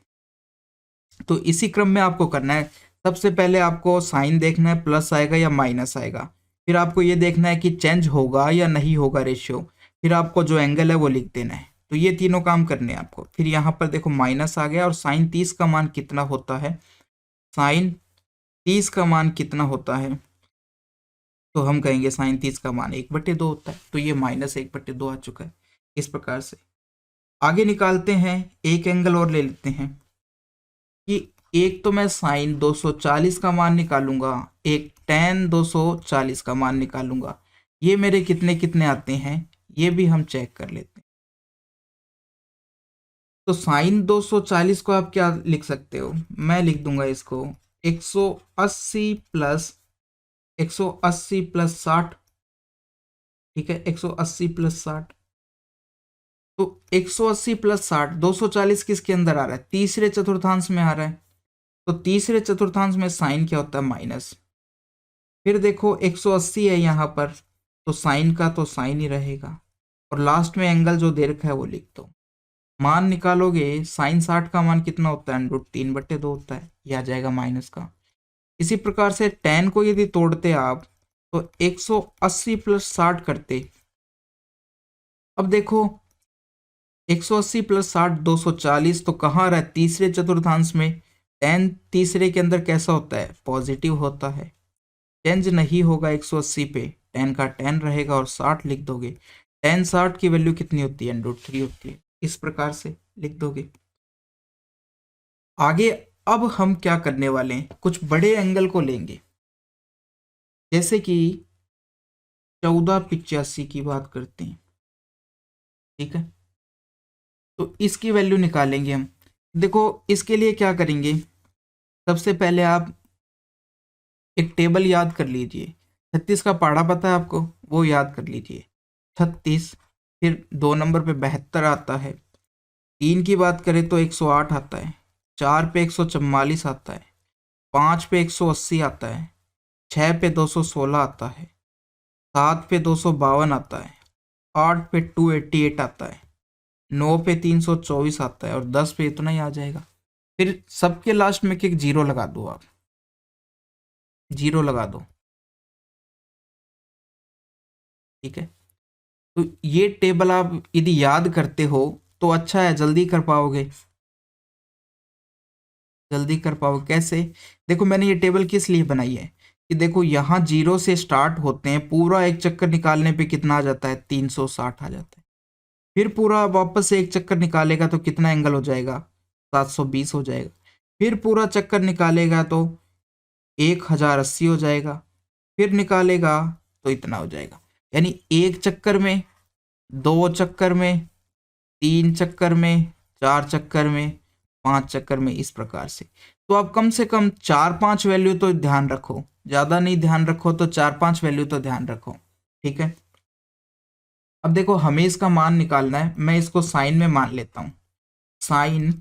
तो इसी क्रम में आपको करना है, सबसे पहले आपको साइन देखना है प्लस आएगा या माइनस आएगा, फिर आपको ये देखना है कि चेंज होगा या नहीं होगा रेशियो, फिर आपको जो एंगल है वो लिख देना है। तो ये तीनों काम करने हैं आपको। फिर यहाँ पर देखो माइनस आ गया, और साइन 30 का मान कितना होता है, साइन 30 का मान कितना होता है, तो हम कहेंगे साइन 30 का मान 1/2 होता है, तो ये -1/2 आ चुका है। इस प्रकार से आगे निकालते हैं, एक एंगल और ले लेते हैं कि एक तो मैं साइन 240 का मान निकालूंगा, एक tan 240 का मान निकालूंगा। ये मेरे कितने कितने आते हैं, ये भी हम चेक कर लेते हैं। तो साइन 240 को आप क्या लिख सकते हो, मैं लिख दूंगा इसको 180 + 60। ठीक है, 180 + 60, तो 180 + 60, 240 किसके अंदर आ रहा है, तीसरे चतुर्थांश में आ रहा है, तो तीसरे चतुर्थांश में साइन क्या होता है, माइनस। फिर देखो 180 है यहाँ पर, तो साइन का तो साइन ही रहेगा, और लास्ट में एंगल जो दे रखा है वो लिख दो। मान निकालोगे, साइन 60 का मान कितना होता है, √3/2 होता है, ये आ जाएगा माइनस का। इसी प्रकार से tan को यदि तोड़ते आप, तो 180 + 60 करते। अब देखो 180 + 60 240, तो कहाँ रहा है, तीसरे चतुर्थांश में। tan तीसरे के अंदर कैसा होता है, पॉजिटिव होता है, चेंज नहीं होगा 180 पे, tan का tan रहेगा और 60 लिख दोगे। tan 60 की वैल्यू कितनी होती है, √3 होती है, इस प्रकार से लिख दोगे। आगे अब हम क्या करने वाले हैं, कुछ बड़े एंगल को लेंगे, जैसे कि 1485 की बात करते हैं। ठीक है, तो इसकी वैल्यू निकालेंगे हम। देखो इसके लिए क्या करेंगे, सबसे पहले आप एक टेबल याद कर लीजिए, 36 का पहाड़ा पता है आपको, वो याद कर लीजिए। 36, फिर 2 नंबर पे 72 आता है, 3 की बात करें तो 108 आता है, 4 पे 144 आता है, 5 पे 180 आता है, 6 पे 216 आता है, 7 पे 252 आता है, 8 पे 288 आता है, 9 पे 324 आता है, और 10 पे इतना ही आ जाएगा। फिर सबके लास्ट में एक जीरो लगा दो, आप जीरो लगा दो। ठीक है, तो ये टेबल आप यदि याद करते हो तो अच्छा है, जल्दी कर पाओगे, जल्दी कर पाओगे। कैसे, देखो मैंने ये टेबल किस लिए बनाई है, कि देखो यहाँ 0 से स्टार्ट होते हैं, पूरा एक चक्कर निकालने पे कितना आ जाता है, 360 आ जाता है। फिर पूरा वापस से एक चक्कर निकालेगा तो कितना एंगल हो जाएगा, 720 हो जाएगा। फिर पूरा चक्कर निकालेगा तो 1080 हो जाएगा। फिर निकालेगा तो इतना हो जाएगा। यानी एक चक्कर में, 2 चक्कर में, 3 चक्कर में, 4 चक्कर में, 5 चक्कर में, इस प्रकार से। तो आप कम से कम 4-5 वैल्यू तो ध्यान रखो, ज़्यादा नहीं ध्यान रखो तो 4-5 वैल्यू तो ध्यान रखो, ठीक है। अब देखो हमें इसका मान निकालना है, मैं इसको साइन में मान लेता हूँ। साइन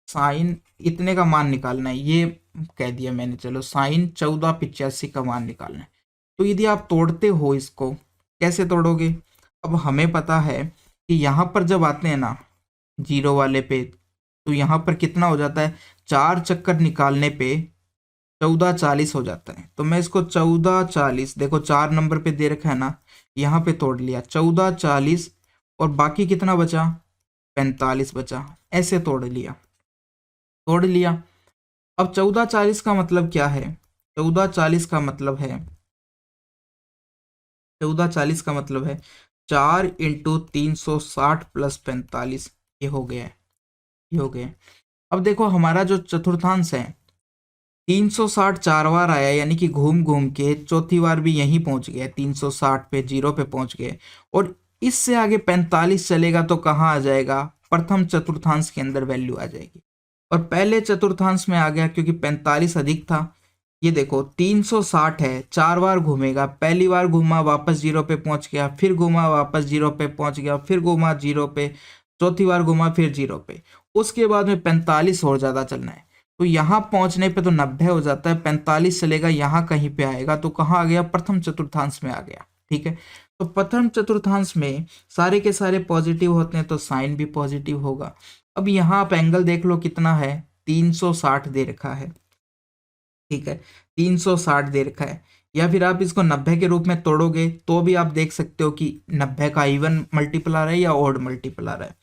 साइन इतने का मान निकालना है, ये कह दिया मैंने। चलो साइन 1485 का मान निकालना है। तो यदि आप तोड़ते हो इसको, कैसे तोड़ोगे? अब हमें पता है कि यहाँ पर जब आते हैं ना 0 वाले पे, तो यहाँ पर कितना हो जाता है, 4 चक्कर निकालने पे 1440 हो जाता है। तो मैं इसको 1440, देखो 4 नंबर पे दे रखा है ना, यहाँ पे तोड़ लिया 1440, और बाकी कितना बचा, 45 बचा, ऐसे तोड़ लिया। अब 1440 का मतलब क्या है, 1440 का मतलब है 1440 का मतलब है 4 इंटू 360 प्लस 45, ये हो गया है, ये हो गया। अब देखो हमारा जो चतुर्थांश है 360 4 बार आया, यानी कि घूम घूम के चौथी बार भी यहीं पहुंच गया, 360 पे 0 पे पहुंच गए। और इससे आगे 45 चलेगा तो कहाँ आ जाएगा, प्रथम चतुर्थांश के अंदर वैल्यू आ जाएगी। और पहले चतुर्थांश में आ गया क्योंकि 45 अधिक था। ये देखो 360 है, 4 बार घूमेगा, पहली बार घूमा वापस 0 पे पहुंच गया, फिर घूमा वापस 0 पे पहुंच गया, फिर घूमा 0 पे, चौथी बार घूमा फिर 0 पे, उसके बाद में 45 और ज़्यादा चलना है। तो यहाँ पहुंचने पे तो 90 हो जाता है, 45 चलेगा, यहाँ कहीं पे आएगा तो कहाँ आ गया, प्रथम चतुर्थांश में आ गया, ठीक है। तो प्रथम चतुर्थांश में सारे के सारे पॉजिटिव होते हैं तो साइन भी पॉजिटिव होगा। अब यहाँ आप एंगल देख लो कितना है, 360 दे रखा है, ठीक है, 360 दे रखा है। या फिर आप इसको 90 के रूप में तोड़ोगे तो भी आप देख सकते हो कि 90 का इवन मल्टीपल आ रहा है या ऑड मल्टीपल आ रहा है।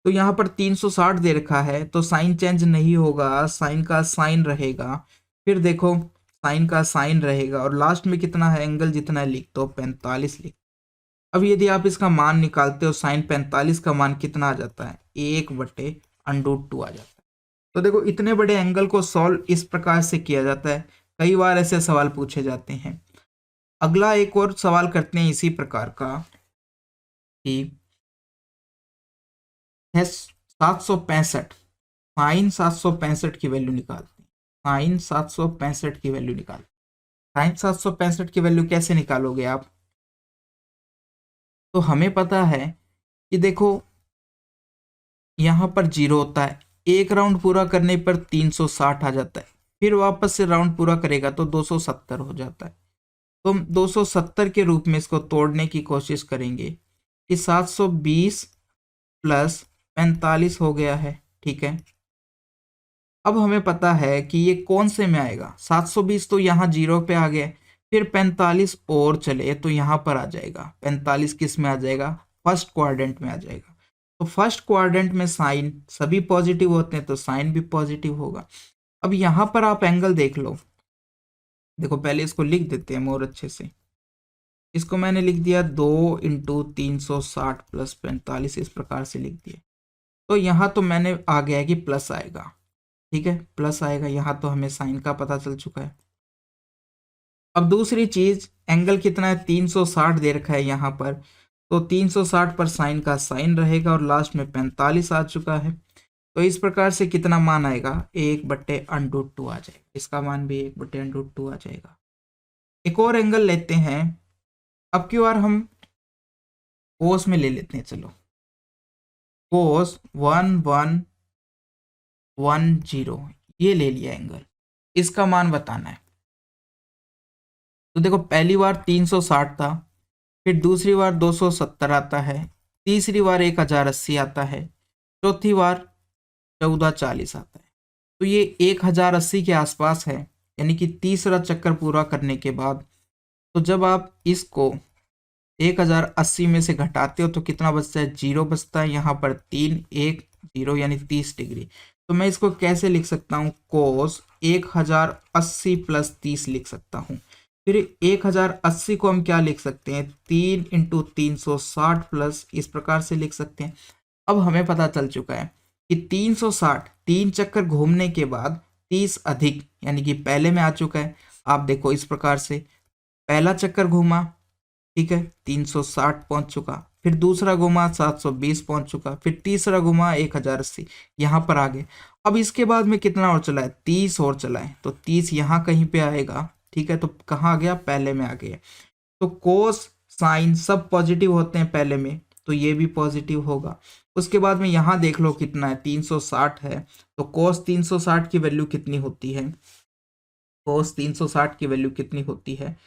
तो यहाँ पर 360 दे रखा है तो साइन चेंज नहीं होगा, साइन का साइन रहेगा। फिर देखो साइन का साइन रहेगा, और लास्ट में कितना है, एंगल जितना है लिख दो, 45 लिख। अब यदि आप इसका मान निकालते हो, साइन 45 का मान कितना आ जाता है, 1/√2 आ जाता है। तो देखो इतने बड़े एंगल को सॉल्व इस प्रकार से किया जाता है। कई बार ऐसे सवाल पूछे जाते हैं। अगला एक और सवाल करते हैं इसी प्रकार का, कि है 765, साइन 765 की वैल्यू निकालते हैं। साइन 765 की वैल्यू निकालते हैं। साइन 765 की वैल्यू कैसे निकालोगे आप? तो हमें पता है कि देखो यहाँ पर 0 होता है, एक राउंड पूरा करने पर 360 आ जाता है, फिर वापस से राउंड पूरा करेगा तो 270 हो जाता है। तो हम 270 के रूप में इसको तोड़ने की कोशिश करेंगे कि 720 प्लस 45 हो गया है, ठीक है। अब हमें पता है कि ये कौन से में आएगा, 720 तो यहाँ 0 पे आ गया, फिर 45 और चले तो यहाँ पर आ जाएगा। 45 किस में आ जाएगा, फर्स्ट क्वाड्रेंट में आ जाएगा। तो फर्स्ट क्वाड्रेंट में साइन सभी पॉजिटिव होते हैं तो साइन भी पॉजिटिव होगा। अब यहाँ पर आप एंगल देख लो, देखो पहले इसको लिख देते हैं मोर अच्छे से। इसको मैंने लिख दिया 2 इंटू 360 प्लस 45, इस प्रकार से लिख दिया। तो यहाँ तो मैंने आ गया है कि प्लस आएगा, ठीक है, प्लस आएगा। यहाँ तो हमें साइन का पता चल चुका है। अब दूसरी चीज, एंगल कितना है, 360 दे रखा है यहाँ पर, तो 360 पर साइन का साइन रहेगा, और लास्ट में 45 आ चुका है। तो इस प्रकार से कितना मान आएगा, 1/√2 आ जाएगा। इसका मान भी 1/√2 आ जाएगा। एक और एंगल लेते हैं, अब की बार हम कोस में ले लेते हैं। चलो कोस 1110 ये ले लिया एंगल, इसका मान बताना है। तो देखो पहली बार 360 था, फिर दूसरी बार 270 आता है, तीसरी बार 1080 आता है, चौथी बार 1440 आता है। तो ये 1080 के आसपास है, यानी कि तीसरा चक्कर पूरा करने के बाद। तो जब आप इसको 1080 में से घटाते हो तो कितना बचता है, 0 बचता है। यहाँ पर 3 1 0 यानी 30 डिग्री। तो मैं इसको कैसे लिख सकता हूँ, कोस 1080 प्लस 30 लिख सकता हूँ। फिर 1080 को हम क्या लिख सकते हैं, 3 इंटू 360 प्लस, इस प्रकार से लिख सकते हैं। अब हमें पता चल चुका है कि 360 तीन चक्कर घूमने के बाद 30 अधिक, यानी कि पहले में आ चुका है। आप देखो इस प्रकार से, पहला चक्कर घूमा, ठीक है, 360 पहुंच चुका, फिर दूसरा घुमा 720 पहुंच चुका, फिर तीसरा घुमा 1080, यहाँ पर आ गए। अब इसके बाद में कितना और चला है, 30 और चला है, तो 30 यहाँ कहीं पे आएगा, ठीक है, तो कहाँ आ गया, पहले में आ गया। तो कोस साइन सब पॉजिटिव होते हैं पहले में, तो ये भी पॉजिटिव होगा। उसके बाद में यहाँ देख लो कितना है, 360 है, तो कोस 360 की वैल्यू कितनी होती है, कोस 360 की वैल्यू कितनी होती है,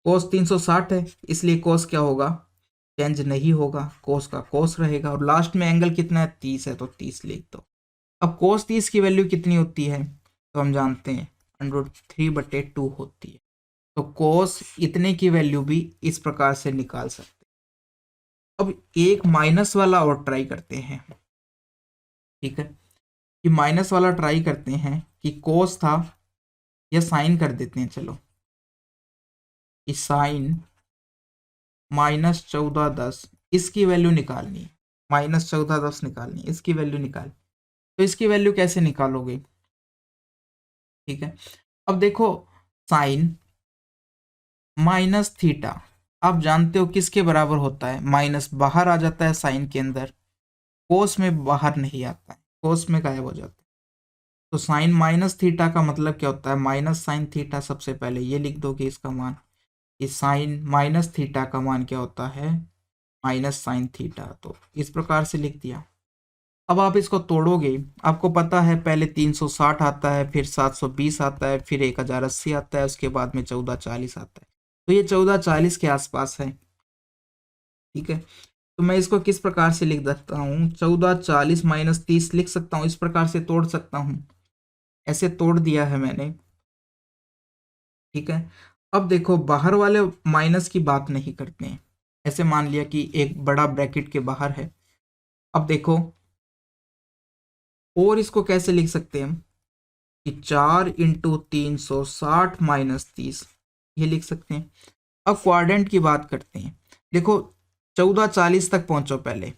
कोस 360 है, इसलिए कोस क्या होगा, चेंज नहीं होगा, कोस का कोस रहेगा। और लास्ट में एंगल कितना है, 30 है, तो 30 लिख दो। अब कोस 30 की वैल्यू कितनी होती है, तो हम जानते हैं √3/2 होती है। तो कोस इतने की वैल्यू भी इस प्रकार से निकाल सकते हैं। अब एक माइनस वाला और ट्राई करते हैं, ठीक है, कि माइनस वाला ट्राई करते हैं कि कोस था, या साइन कर देते हैं, चलो, कि साइन -1410 इसकी वैल्यू निकालनी है, -1410 निकालनी है, इसकी वैल्यू निकाल। तो इसकी वैल्यू कैसे निकालोगे, ठीक है। अब देखो साइन -थीटा, आप जानते हो किसके बराबर होता है, माइनस बाहर आ जाता है साइन के अंदर, कोस में बाहर नहीं आता है, कोस में गायब हो जाता है। तो साइन -थीटा का मतलब क्या होता है, माइनस साइन थीटा। सबसे पहले ये लिख दोगे इसका मान, कि साइन -थीटा का मान क्या होता है, -साइन थीटा। तो इस प्रकार से लिख दिया। अब आप इसको तोड़ोगे, आपको पता है पहले 360 आता है, फिर 720 आता है, फिर 1080 आता है, उसके बाद में 1440 आता है। तो ये 1440 के आसपास है, ठीक है। तो मैं इसको किस प्रकार से लिख सकता हूँ, 1440 -30 लिख सकता हूँ, इस प्रकार से तोड़ सकता हूँ, ऐसे तोड़ दिया है मैंने, ठीक है। अब देखो बाहर वाले माइनस की बात नहीं करते हैं, ऐसे मान लिया कि एक बड़ा ब्रैकेट के बाहर है। अब देखो, और इसको कैसे लिख सकते हैं हम, कि 4 इंटू 360 -30, ये लिख सकते हैं। अब क्वाड्रेंट की बात करते हैं। देखो 1440 तक पहुंचो पहले,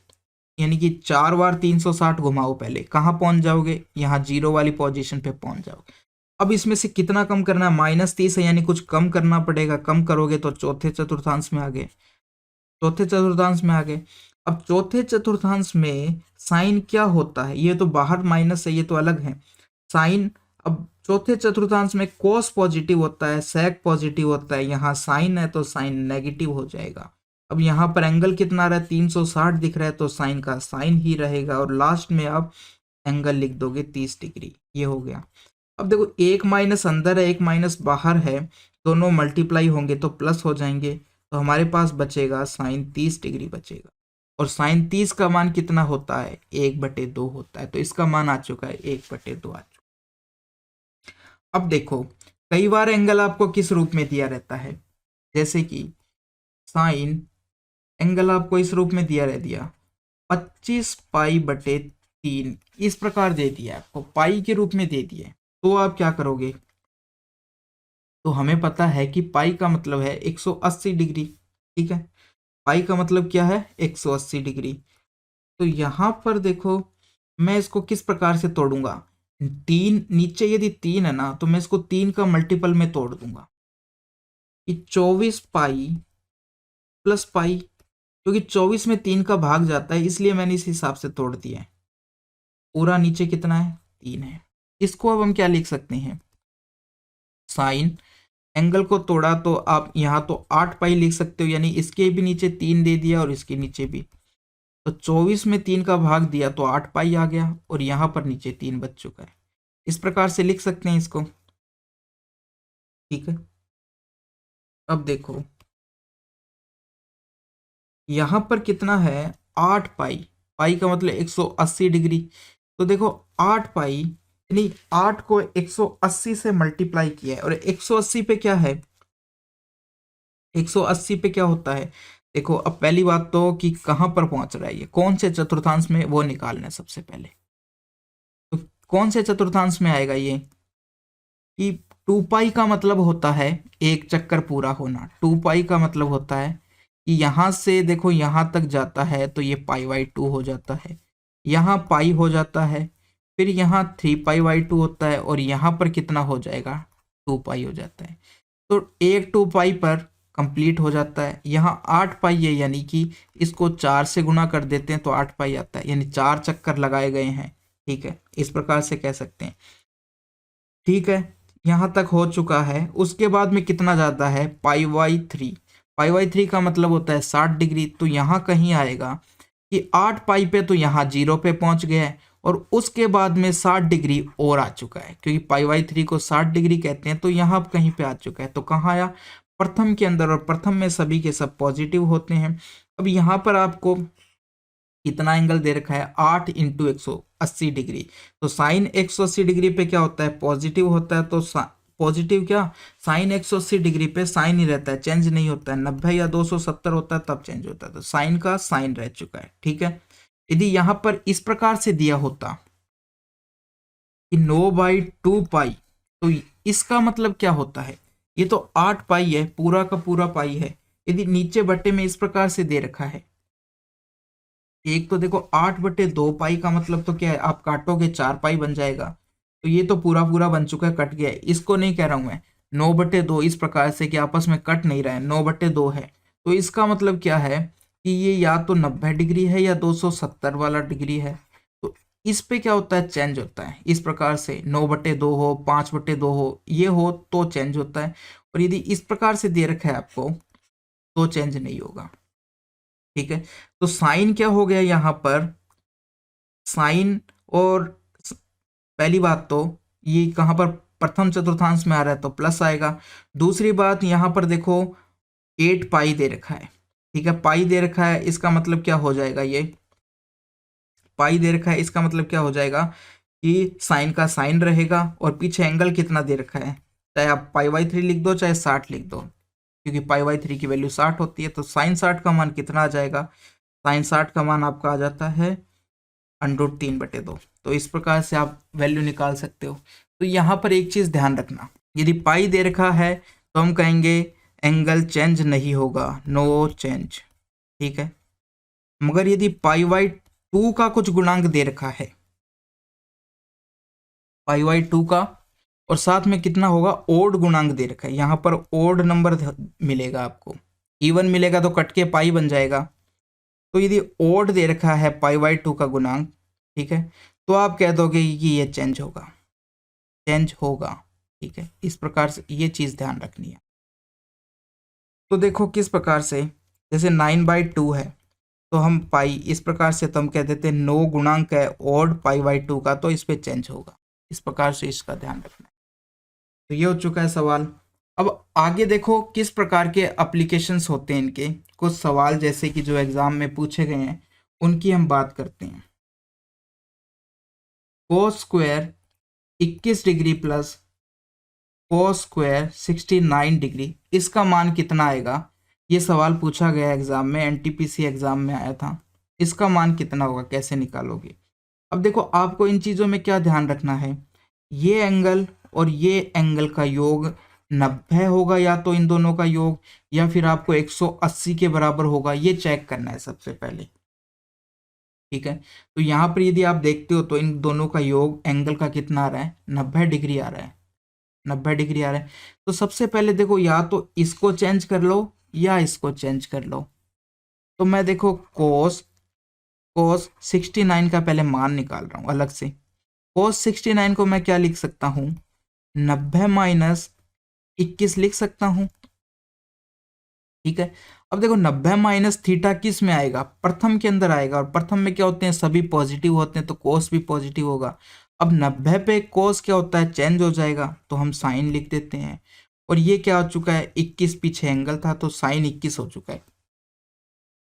यानी कि 4 बार 360 घुमाओ, पहले कहाँ पहुंच जाओगे, यहाँ जीरो वाली पोजीशन पे पहुंच जाओगे। अब इसमें से कितना कम करना है, -30 है, यानी कुछ कम करना पड़ेगा, कम करोगे तो चौथे चतुर्थांश में आ गए, चौथे चतुर्थांश में आ गए। अब चौथे चतुर्थांश में साइन क्या होता है, ये तो बाहर माइनस है, ये तो अलग है साइन। अब चौथे चतुर्थांश में कोस पॉजिटिव होता है, सेक पॉजिटिव होता है, यहाँ साइन है तो साइन नेगेटिव हो जाएगा। अब यहाँ पर एंगल कितना रहा है, 360 दिख रहा है, तो साइन का साइन ही रहेगा, और लास्ट में आप एंगल लिख दोगे 30 डिग्री, ये हो गया। अब देखो एक माइनस अंदर है, एक माइनस बाहर है, दोनों मल्टीप्लाई होंगे तो प्लस हो जाएंगे, तो हमारे पास बचेगा साइन 30 डिग्री बचेगा। और साइन 30 का मान कितना होता है, 1/2 होता है, तो इसका मान आ चुका है 1/2 आ चुका। अब देखो कई बार एंगल आपको किस रूप में दिया रहता है, जैसे कि साइन एंगल आपको इस रूप में दिया रह दिया 25π/3, इस प्रकार दे दिया, आपको पाई के रूप में दे दिया। तो आप क्या करोगे, तो हमें पता है कि पाई का मतलब है 180 डिग्री, ठीक है, पाई का मतलब क्या है, 180 डिग्री। तो यहाँ पर देखो मैं इसको किस प्रकार से तोड़ूंगा, तीन नीचे यदि 3 है ना, तो मैं इसको 3 का मल्टीपल में तोड़ दूंगा, कि 24π + पाई, क्योंकि 24 में 3 का भाग जाता है, इसलिए मैंने इस हिसाब से तोड़ दिया है। पूरा नीचे कितना है, 3 है। इसको अब हम क्या लिख सकते हैं, साइन एंगल को तोड़ा तो आप यहाँ तो 8π लिख सकते हो, यानी इसके भी नीचे 3 दे दिया और इसके नीचे भी, तो 24 में 3 का भाग दिया तो 8π आ गया, और यहाँ पर नीचे 3 बच चुका है। इस प्रकार से लिख सकते हैं इसको, ठीक है। अब देखो यहाँ पर कितना है, 8π, पाई का मतलब 180 डिग्री। तो देखो 8π यानी 8 को 180 से मल्टीप्लाई किया है, और 180 पे क्या है, 180 पे क्या होता है, देखो अब पहली बात तो कि कहाँ पर पहुंच रहा है, ये कौन से चतुर्थांश में, वो निकालना है सबसे पहले। तो कौन से चतुर्थांश में आएगा ये, कि टू पाई का मतलब होता है एक चक्कर पूरा होना। टू पाई का मतलब होता है कि यहाँ से देखो यहाँ तक जाता है तो ये पाई बाई टू हो जाता है, यहाँ पाई हो जाता है, फिर यहाँ 3 पाई/2 होता है और यहाँ पर कितना हो जाएगा 2 पाई हो जाता है। तो एक 2 पाई पर कंप्लीट हो जाता है। यहाँ 8 पाई है, यानी कि इसको 4 से गुना कर देते हैं तो 8 पाई आता है, यानी 4 चक्कर लगाए गए हैं। ठीक है, इस प्रकार से कह सकते हैं। ठीक है, यहाँ तक हो चुका है। उसके बाद में कितना जाता है पाई/3। पाई/3 का मतलब होता है 60 डिग्री। तो यहाँ कहीं आएगा कि 8 पाई पे तो यहाँ 0 पे पहुंच गया है और उसके बाद में 60 डिग्री और आ चुका है, क्योंकि पाई/3 को 60 डिग्री कहते हैं। तो यहाँ कहीं पे आ चुका है। तो कहाँ आया, प्रथम के अंदर, और प्रथम में सभी के सब पॉजिटिव होते हैं। अब यहाँ पर आपको कितना एंगल दे रखा है 8 × 180 डिग्री। तो साइन 180 डिग्री पे क्या होता है पॉजिटिव होता है। तो पॉजिटिव क्या, साइन 180 डिग्री पे साइन ही रहता है, चेंज नहीं होता है। 90 या 270 होता है तब चेंज होता है। तो साइन का साइन रह चुका है। ठीक है, यदि यहाँ पर इस प्रकार से दिया होता कि 9/2 पाई, तो इसका मतलब क्या होता है, ये तो 8 पाई है, पूरा का पूरा पाई है। यदि नीचे बट्टे में इस प्रकार से दे रखा है, एक तो देखो 8/2 पाई का मतलब तो क्या है, आप काटोगे 4 पाई बन जाएगा। तो ये तो पूरा पूरा बन चुका है, कट गया है। इसको नहीं कह रहा हूं मैं, 9/2 इस प्रकार से कि आपस में कट नहीं रहा है, 9/2 है। तो इसका मतलब क्या है कि ये या तो 90 डिग्री है या 270 वाला डिग्री है। तो इस पे क्या होता है, चेंज होता है। इस प्रकार से 9/2 हो, 5/2 हो, ये हो तो चेंज होता है। और यदि इस प्रकार से दे रखा है आपको तो चेंज नहीं होगा। ठीक है, तो साइन क्या हो गया यहाँ पर, साइन, और पहली बात तो ये कहाँ पर प्रथम चतुर्थांश में आ रहा है तो प्लस आएगा। दूसरी बात यहाँ पर देखो 8 पाई दे रखा है। ठीक है, पाई दे रखा है, इसका मतलब क्या हो जाएगा, ये पाई दे रखा है, इसका मतलब क्या हो जाएगा कि साइन का साइन रहेगा और पीछे एंगल कितना दे रखा है, चाहे आप पाई/3 लिख दो चाहे 60 लिख दो, क्योंकि पाई/3 की वैल्यू 60 होती है। तो साइन 60 का मान कितना आ जाएगा, साइन 60 का मान आपका आ जाता है √3/2। तो इस प्रकार से आप वैल्यू निकाल सकते हो। तो यहाँ पर एक चीज ध्यान रखना, यदि पाई दे रखा है तो हम कहेंगे एंगल चेंज नहीं होगा, नो चेंज। ठीक है, मगर यदि पाई/2 का कुछ गुणांक दे रखा है, पाई/2 का, और साथ में कितना होगा ओड गुणांक दे रखा है, यहाँ पर ओड नंबर मिलेगा आपको, इवन मिलेगा तो कट के पाई बन जाएगा। तो यदि ओड दे रखा है पाई/2 का गुणांक, ठीक है, तो आप कह दोगे कि ये चेंज होगा, चेंज होगा। ठीक है, इस प्रकार से ये चीज ध्यान रखनी है। तो देखो किस प्रकार से, जैसे 9/2 है तो हम पाई इस प्रकार से, तो हम कह देते हैं 9 गुणांक है ओड पाई/2 का, तो इस पे चेंज होगा। इस प्रकार से इसका ध्यान रखना है। तो ये हो चुका है सवाल। अब आगे देखो किस प्रकार के एप्लीकेशंस होते हैं इनके, कुछ सवाल जैसे कि जो एग्जाम में पूछे गए हैं उनकी हम बात करते हैं। Cos square 21 degree plus cos square 69 degree, इसका मान कितना आएगा, ये सवाल पूछा गया एग्जाम में, एनटीपीसी एग्जाम में आया था। इसका मान कितना होगा, कैसे निकालोगे। अब देखो आपको इन चीज़ों में क्या ध्यान रखना है, ये एंगल और ये एंगल का योग 90 होगा या तो इन दोनों का योग, या फिर आपको 180 के बराबर होगा, ये चेक करना है सबसे पहले। ठीक है, तो यहाँ पर यदि आप देखते हो तो इन दोनों का योग एंगल का कितना आ रहा है, 90 डिग्री आ रहा है, 90 डिग्री आ रहा है। तो सबसे पहले देखो या तो इसको चेंज कर लो या इसको चेंज कर लो। तो मैं देखो कोस कोस 69 का पहले मान निकाल रहा हूँ अलग से। कोस 69 को मैं क्या लिख सकता हूँ, 90 - 21 लिख सकता हूँ। ठीक है, अब देखो 90 माइनस थीटा किस में आएगा, प्रथम के अंदर आएगा, और प्रथम में क्या होते हैं सभी पॉजिटिव होते हैं, तो कोस भी पॉजिटिव होगा। अब 90 पे कोस क्या होता है, चेंज हो जाएगा, तो हम साइन लिख देते हैं। और ये क्या हो चुका है, 21 पीछे एंगल था तो साइन 21 हो चुका है।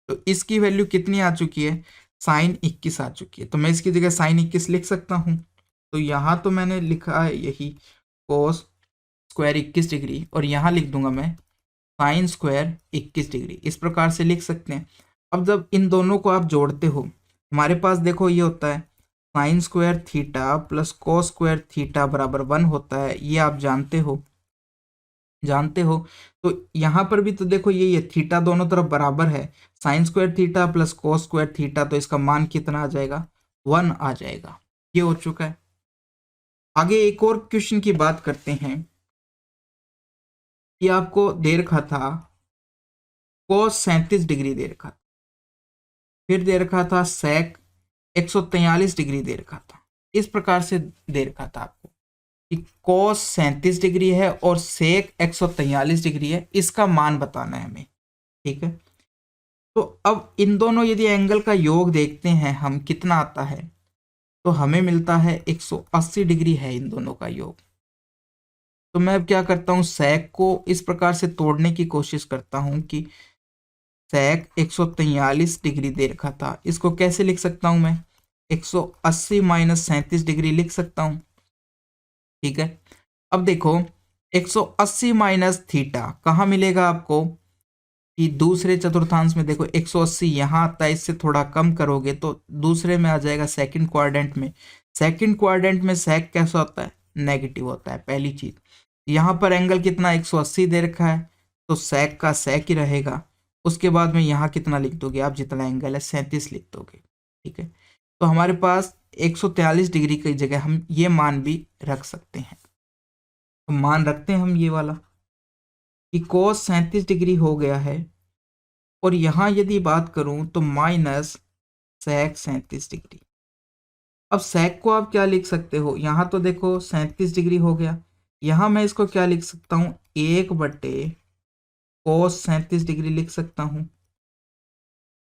तो इसकी वैल्यू कितनी आ चुकी है, साइन 21 आ चुकी है। तो मैं इसकी जगह साइन 21 लिख सकता हूँ। तो यहाँ तो मैंने लिखा है यही कोस स्क्वायर 21 डिग्री, और यहाँ लिख दूंगा मैं साइन स्क्वायर 21 डिग्री, इस प्रकार से लिख सकते हैं। अब जब इन दोनों को आप जोड़ते हो, हमारे पास देखो ये होता है sine square theta plus cos square theta बराबर 1 होता है, ये आप जानते हो। जानते हो। तो यहाँ पर भी तो देखो यही है, थीटा दोनों तरफ बराबर है, sine square theta plus cos square theta, तो इसका मान कितना आ जाएगा, 1 आ जाएगा। ये हो चुका है। आगे एक और क्वेश्चन की बात करते हैं कि आपको दे रखा था कोस 37 डिग्री दे रखा था, फिर दे रखा था सेक 143 डिग्री दे रखा था। इस प्रकार से दे रखा था आपको कि कोस 37 डिग्री है और सेक 143 डिग्री है, इसका मान बताना है हमें। ठीक है, तो अब इन दोनों यदि एंगल का योग देखते हैं हम कितना आता है, तो हमें मिलता है 180 डिग्री है इन दोनों का योग। तो मैं अब क्या करता हूँ, सेक को इस प्रकार से तोड़ने की कोशिश करता हूँ कि सेक 143 डिग्री दे रखा था, इसको कैसे लिख सकता हूँ मैं, 180 माइनस 37 डिग्री लिख सकता हूँ। ठीक है, अब देखो 180 माइनस थीटा कहाँ मिलेगा आपको, कि दूसरे चतुर्थांश में देखो 180 यहाँ आता है, इससे थोड़ा कम करोगे तो दूसरे में आ जाएगा सेकंड क्वाड्रेंट में। सेकंड क्वाड्रेंट में सेक कैसा होता है, नेगेटिव होता है। पहली चीज, यहाँ पर एंगल कितना 180 दे रखा है, तो सेक का सेक ही रहेगा। उसके बाद में यहाँ कितना लिख दोगे आप, जितना एंगल है 37 लिख दोगे। ठीक है, तो हमारे पास 143 डिग्री की जगह हम ये मान भी रख सकते हैं। तो मान रखते हैं हम ये वाला कि कोस 37 डिग्री हो गया है, और यहाँ यदि बात करूं तो माइनस सेक 37 डिग्री। अब सेक को आप क्या लिख सकते हो, यहाँ तो देखो 37 डिग्री हो गया, यहाँ मैं इसको क्या लिख सकता हूँ, 1/कोस 37 डिग्री लिख सकता हूँ।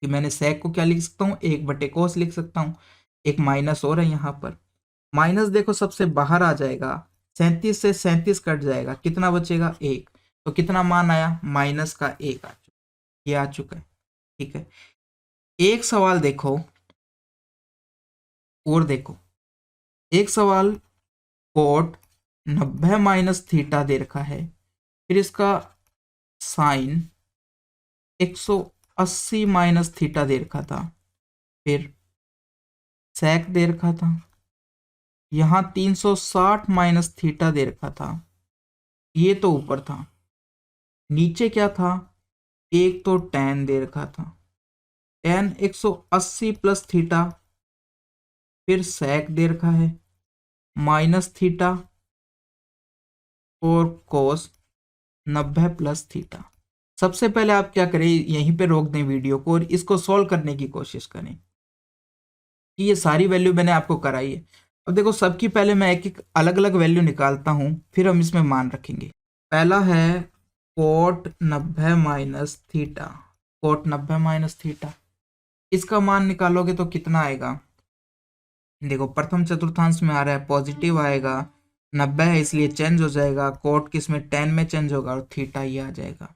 कि मैंने सेक को क्या लिख सकता हूँ, 1/कोस लिख सकता हूँ। एक माइनस और है यहाँ पर, माइनस देखो सबसे बाहर आ जाएगा, 37 से 37 कट जाएगा, कितना बचेगा 1। तो कितना मान आया, -1 आ चुका, ये आ चुका है। ठीक है, एक सवाल देखो और देखो, एक सवाल कोट 90 माइनस थीटा दे रखा है, फिर इसका साइन 180 माइनस थीटा दे रखा था, फिर सेक दे रखा था, यहाँ 360 माइनस थीटा दे रखा था। ये तो ऊपर था, नीचे क्या था, एक तो tan दे रखा था, tan 180 प्लस थीटा, फिर सेक दे रखा है माइनस थीटा, और कोस 90 प्लस थीटा। सबसे पहले आप क्या करें, यहीं पे रोक दें वीडियो को और इसको सॉल्व करने की कोशिश करें कि ये सारी वैल्यू मैंने आपको कराई है। अब देखो सबकी पहले मैं एक एक अलग अलग वैल्यू निकालता हूँ, फिर हम इसमें मान रखेंगे। पहला है cot 90 minus theta, cot 90 minus theta, इसका मान निकालोगे तो कितना आएगा, देखो प्रथम चतुर्थांश में आ रहा है पॉजिटिव आएगा, 90 है इसलिए चेंज हो जाएगा, कोट किस में 10 में चेंज होगा और थीटा ये आ जाएगा।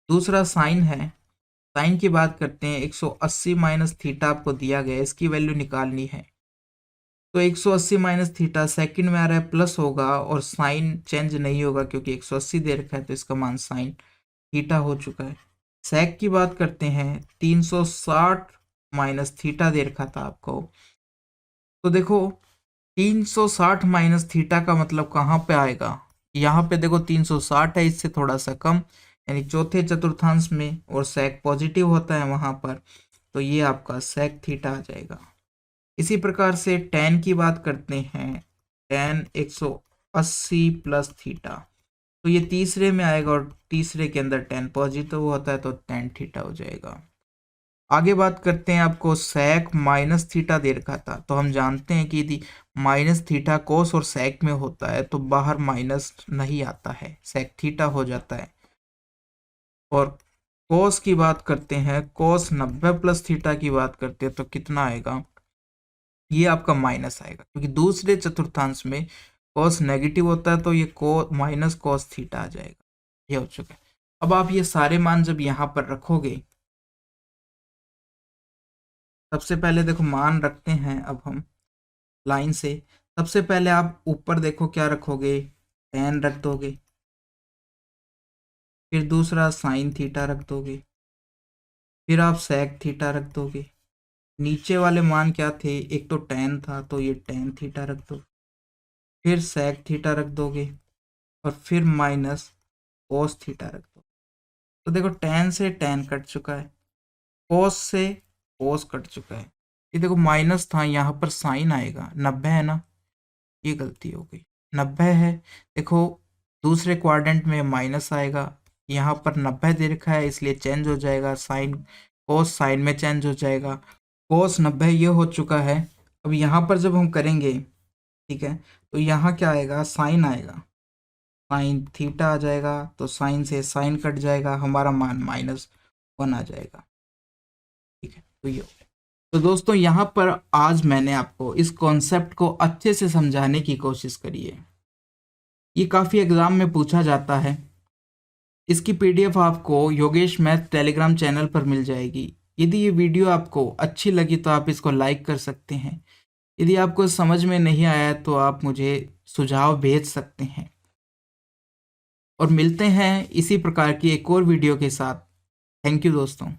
दूसरा साइन है, साइन की बात करते हैं, 180 माइनस थीटा आपको दिया गया है, इसकी वैल्यू निकालनी है। तो 180 माइनस थीटा सेकंड में आ रहा है प्लस होगा, और साइन चेंज नहीं होगा क्योंकि 180 दे रखा है, तो इसका मान साइन थीटा हो चुका है। सेक की बात करते हैं, 360 माइनस थीटा दे रखा था आपको, तो देखो 360 माइनस थीटा का मतलब कहाँ पे आएगा, यहाँ पे देखो 360 है, इससे थोड़ा सा कम, यानी चौथे चतुर्थांश में, और सेक पॉजिटिव होता है वहां पर, तो ये आपका सेक थीटा आ जाएगा। इसी प्रकार से tan की बात करते हैं, tan 180 प्लस थीटा, तो ये तीसरे में आएगा, और तीसरे के अंदर tan पॉजिटिव होता है तो tan थीटा हो जाएगा। आगे बात करते हैं, आपको सेक माइनस थीटा दे रखा था, तो हम जानते हैं कि यदि माइनस थीटा कोस और सेक में होता है तो बाहर माइनस नहीं आता है, सेक थीटा हो जाता है। और कोस की बात करते हैं, कोस 90 प्लस थीटा की बात करते हैं तो कितना आएगा, ये आपका माइनस आएगा क्योंकि दूसरे चतुर्थांश में कोस नेगेटिव होता है, तो ये को माइनस कोस थीटा आ जाएगा। ये हो चुका है। अब आप ये सारे मान जब यहाँ पर रखोगे, सबसे पहले देखो मान रखते हैं अब हम लाइन से। सबसे पहले आप ऊपर देखो क्या रखोगे, tan रख दोगे, फिर दूसरा साइन थीटा रख दोगे, फिर आप सेक थीटा रख दोगे। नीचे वाले मान क्या थे, एक तो tan था तो ये tan थीटा रख दो, फिर सेक थीटा रख दोगे, और फिर माइनस कोस थीटा रख दो। तो देखो tan से tan कट चुका है, कोस से कोस कट चुका है। ये देखो माइनस था, यहाँ पर साइन आएगा, 90 है ना, ये गलती हो गई, 90 है। देखो दूसरे क्वाड्रेंट में माइनस आएगा, यहाँ पर 90 दे रखा है इसलिए चेंज हो जाएगा, साइन कोस साइन में चेंज हो जाएगा, कोस 90 ये हो चुका है। अब यहाँ पर जब हम करेंगे, ठीक है, तो यहाँ क्या आएगा, साइन आएगा, साइन थीटा आ जाएगा, तो साइन से साइन कट जाएगा, हमारा मान -1 आ जाएगा। ठीक है, तो ये तो दोस्तों यहाँ पर आज मैंने आपको इस कॉन्सेप्ट को अच्छे से समझाने की कोशिश करी है। ये काफ़ी एग्ज़ाम में पूछा जाता है। इसकी पीडीएफ आपको योगेश मैथ टेलीग्राम चैनल पर मिल जाएगी। यदि ये वीडियो आपको अच्छी लगी तो आप इसको लाइक कर सकते हैं। यदि आपको समझ में नहीं आया तो आप मुझे सुझाव भेज सकते हैं। और मिलते हैं इसी प्रकार की एक और वीडियो के साथ। थैंक यू दोस्तों।